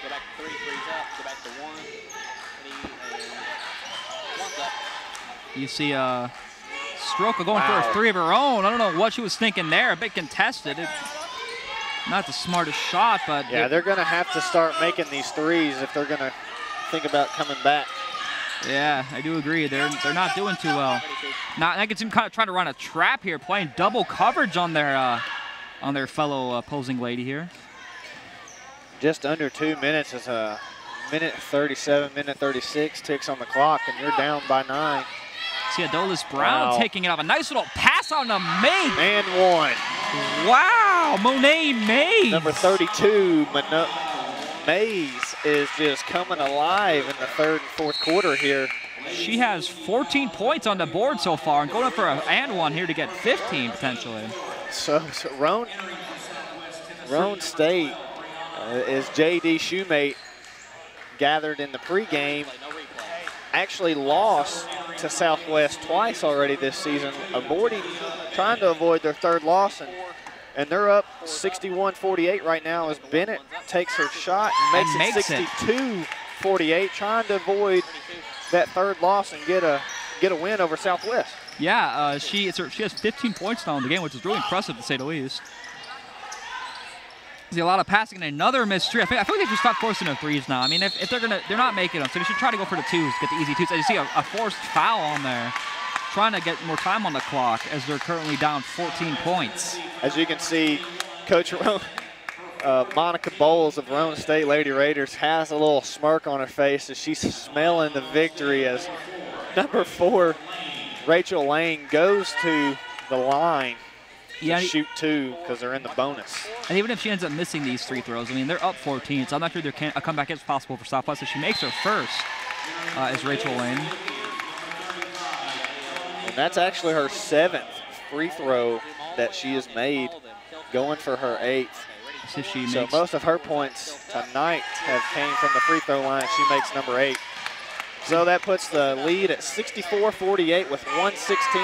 Go back to 3, 3's up, go back to 1. You see Strojka going for a 3 of her own. I don't know what she was thinking there. A bit contested. Not the smartest shot, but... Yeah, they're going to have to start making these 3s if they're going to think about coming back. Yeah, I do agree. They're not doing too well. I can see them kind of trying to run a trap here, playing double coverage on their fellow opposing lady here. Just under 2 minutes is a minute 37, minute 36 ticks on the clock, and you're down by 9. See Adolis Brown taking it off. A nice little pass on the make. And 1. Wow, Monet Mays. Number 32, Mays is just coming alive in the 3rd and 4th quarter here. She has 14 points on the board so far and going up for an 1 here to get 15 potentially. So Roane State, as J.D. Shoemate gathered in the pregame, actually lost to Southwest twice already this season, trying to avoid their 3rd loss, and they're up 61-48 right now as Bennett takes her shot and makes it 62-48, trying to avoid that 3rd loss and get a win over Southwest. Yeah, she has 15 points now in the game, which is really impressive to say the least. See a lot of passing and another missed 3. I feel like they should stop forcing their 3s now. I mean, if they're not making them, so they should try to go for the 2s, get the easy 2s. I see a forced foul on there, trying to get more time on the clock as they're currently down 14 points. As you can see, Coach Monica Bowles of Roane State Lady Raiders has a little smirk on her face as she's smelling the victory as number 4, Rachel Lane, goes to the line. Yeah, to shoot 2 because they're in the bonus. And even if she ends up missing these 3 throws, I mean, they're up 14, so I'm not sure a comeback is possible for Southwest. If she makes her first, is Rachel Lane. And that's actually her 7th free throw that she has made, going for her 8th. So most of her points tonight have came from the free throw line. She makes number 8. So that puts the lead at 64-48 with 116.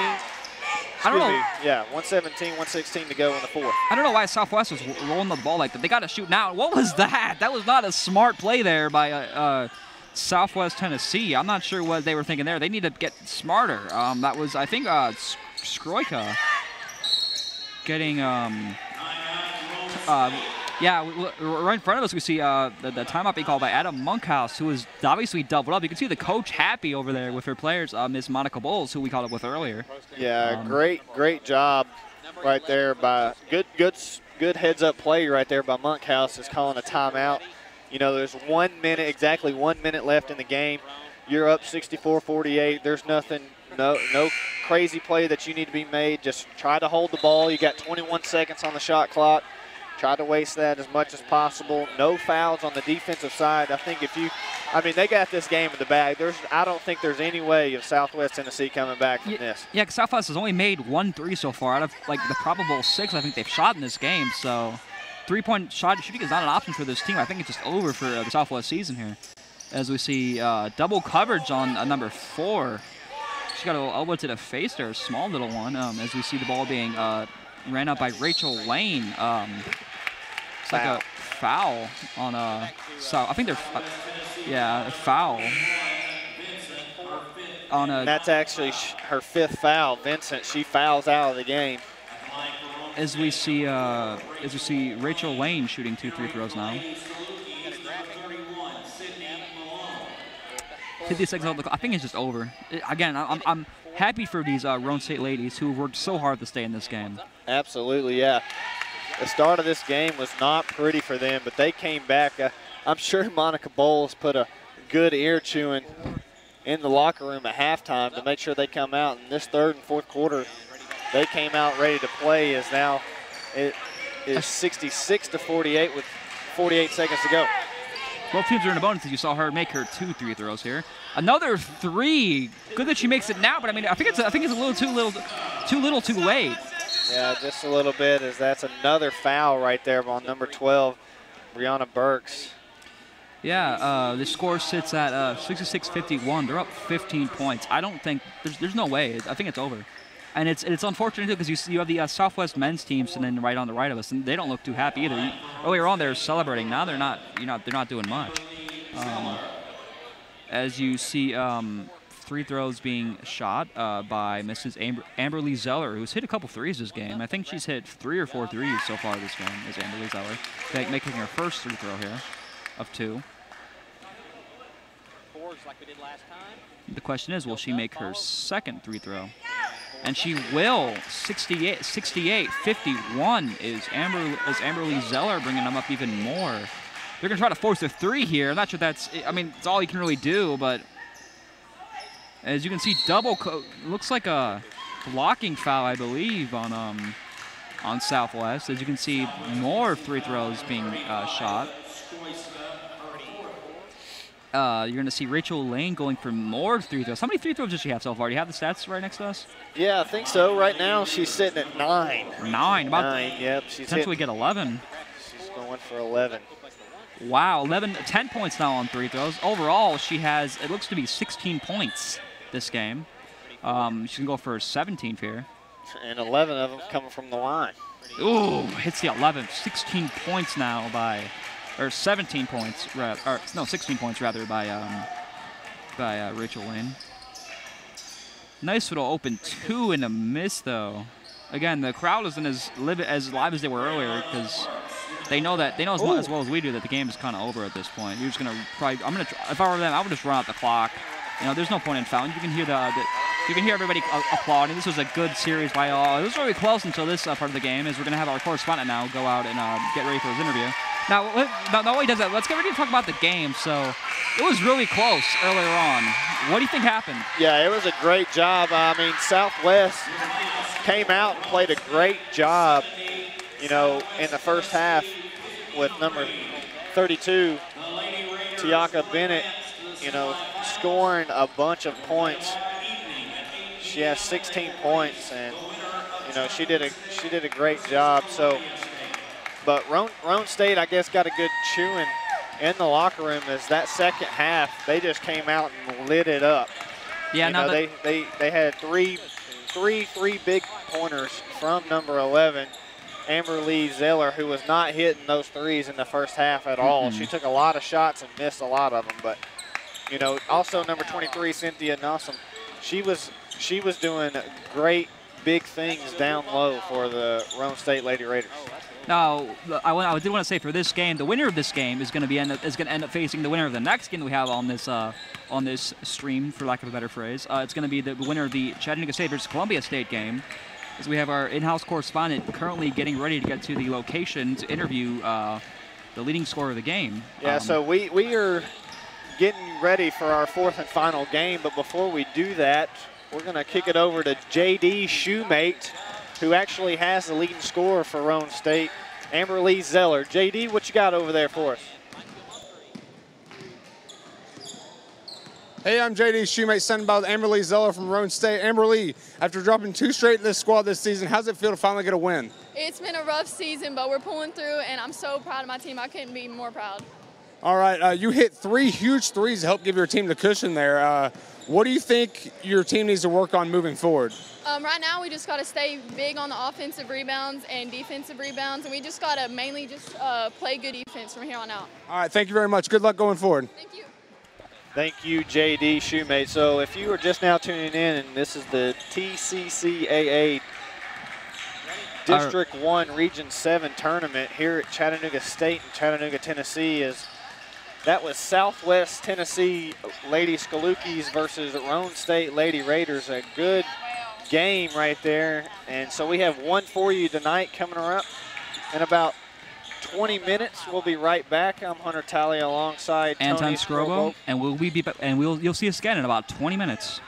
I don't know. Yeah, 117, 116 to go in the 4th. I don't know why Southwest was rolling the ball like that. They got to shoot now. What was that? That was not a smart play there by Southwest Tennessee. I'm not sure what they were thinking there. They need to get smarter. That was, I think, Skroika getting, yeah, right in front of us we see the timeout being called by Adam Monkhouse, who is obviously doubled up. You can see the coach happy over there with her players, Miss Monica Bowles, who we called up with earlier. Yeah, great job right there by good heads-up play right there by Monkhouse is calling a timeout. You know, there's exactly 1 minute left in the game. You're up 64-48. There's nothing, no crazy play that you need to be made. Just try to hold the ball. You got 21 seconds on the shot clock. Try to waste that as much as possible. No fouls on the defensive side. I think they got this game in the bag. I don't think there's any way of Southwest Tennessee coming back from this. Yeah, because Southwest has only made 1 3 so far out of like the probable 6 I think they've shot in this game. So 3-point shooting is not an option for this team. I think it's just over for the Southwest season here. As we see double coverage on number 4. She got a little elbow to the face there, a small little one. As we see the ball being ran out by Rachel Lane. It's like a foul on I think they're, yeah, a foul. That's actually her 5th foul. Vincent, she fouls out of the game. As we see Rachel Lane shooting 2 free throws now. 50 seconds on the clock. I think it's just over. Again, I'm happy for these Roane State ladies who worked so hard to stay in this game. Absolutely, yeah. The start of this game was not pretty for them, but they came back. I'm sure Monica Bowles put a good ear chewing in the locker room at halftime to make sure they come out. In this 3rd and 4th quarter, they came out ready to play. As now it is 66-48 with 48 seconds to go. Both teams are in a bonus as you saw her make her 2 free throws here. Another 3. Good that she makes it now, but I mean I think it's a little too late. Yeah, just a little bit, as that's another foul right there on number 12, Brianna Burks. Yeah, the score sits at 66-51. They're up 15 points. I don't think there's no way. I think it's over, and it's unfortunate too because you have the Southwest men's team sitting right on the right of us, and they don't look too happy either. Earlier on, they were celebrating. Now they're not. They're not doing much. As you see. Free throws being shot by Mrs. Amberly Zeller, who's hit a couple threes this game. I think she's hit 3 or 4 threes so far this game, is Amberly Zeller. Making her first free throw here of 2. The question is, will she make her 2nd free throw? And she will. 68-51 is Amberly Zeller bringing them up even more. They're going to try to force a 3 here. I'm not sure that's, I mean, it's all you can really do, but as you can see, looks like a blocking foul, I believe, on Southwest. As you can see, more free throws being shot. You're going to see Rachel Lane going for more free throws. How many free throws does she have so far? Do you have the stats right next to us? Yeah, I think so. Right now, she's sitting at 9. 9. About 9, yep. She's potentially get 11. She's going for 11. Wow, 10 points now on free throws. Overall, she has, it looks to be 16 points this game. She can go for 17 here. And 11 of them coming from the line. Ooh, hits the 11. 16 points now or 17 points, or no, 16 points rather by Rachel Lane. Nice little open 2 in a miss though. Again, the crowd isn't as live as they were earlier because they know as well as we do that the game is kind of over at this point. You're just gonna probably. If I were them, I would just run out the clock. You know, there's no point in fouling. You can hear you can hear everybody applauding. This was a good series by all. It was really close until this part of the game, as we're going to have our correspondent now go out and get ready for his interview. Now, while he does that, let's get ready to talk about the game. So, it was really close earlier on. What do you think happened? Yeah, it was a great job. I mean, Southwest came out and played a great job, you know, in the first half with number 32, Tiaka Bennett, you know, scoring a bunch of points. She has 16 points, and you know she did a great job. So, but Roane State, I guess, got a good chewing in the locker room as that second half they just came out and lit it up. Yeah, you know, they had three big pointers from number 11, Amber Lee Zeller, who was not hitting those threes in the first half at all. She took a lot of shots and missed a lot of them, but you know, also number 23, Cynthia Nossum, she was doing great big things down low for the Roane State Lady Raiders. Now, I did want to say for this game, the winner of this game is going to end up facing the winner of the next game we have on this stream, for lack of a better phrase. It's going to be the winner of the Chattanooga State versus Columbia State game, as we have our in-house correspondent currently getting ready to get to the location to interview the leading scorer of the game. Yeah, so we are getting ready for our fourth and final game, but before we do that, we're going to kick it over to J.D. Shoemate, who actually has the leading scorer for Roane State, Amber Lee Zeller. J.D., what you got over there for us? Hey, I'm J.D. Shoemate, sent by Amber Lee Zeller from Roane State. Amber Lee, after dropping 2 straight in this squad this season, how's it feel to finally get a win? It's been a rough season, but we're pulling through, and I'm so proud of my team. I couldn't be more proud. All right, you hit 3 huge threes to help give your team the cushion there. What do you think your team needs to work on moving forward? Right now, we just got to stay big on the offensive rebounds and defensive rebounds, and we just got to mainly just play good defense from here on out. All right, thank you very much. Good luck going forward. Thank you. Thank you, J.D. Shoemate. So if you are just now tuning in, and this is the NJCAA District 1 Region 7 tournament here at Chattanooga State in Chattanooga, Tennessee, that was Southwest Tennessee Lady Skalukis versus Roane State Lady Raiders. A good game right there. And so we have one for you tonight coming up in about 20 minutes. We'll be right back. I'm Hunter Talley alongside Anton Tony Scrobo, and you'll see us again in about 20 minutes.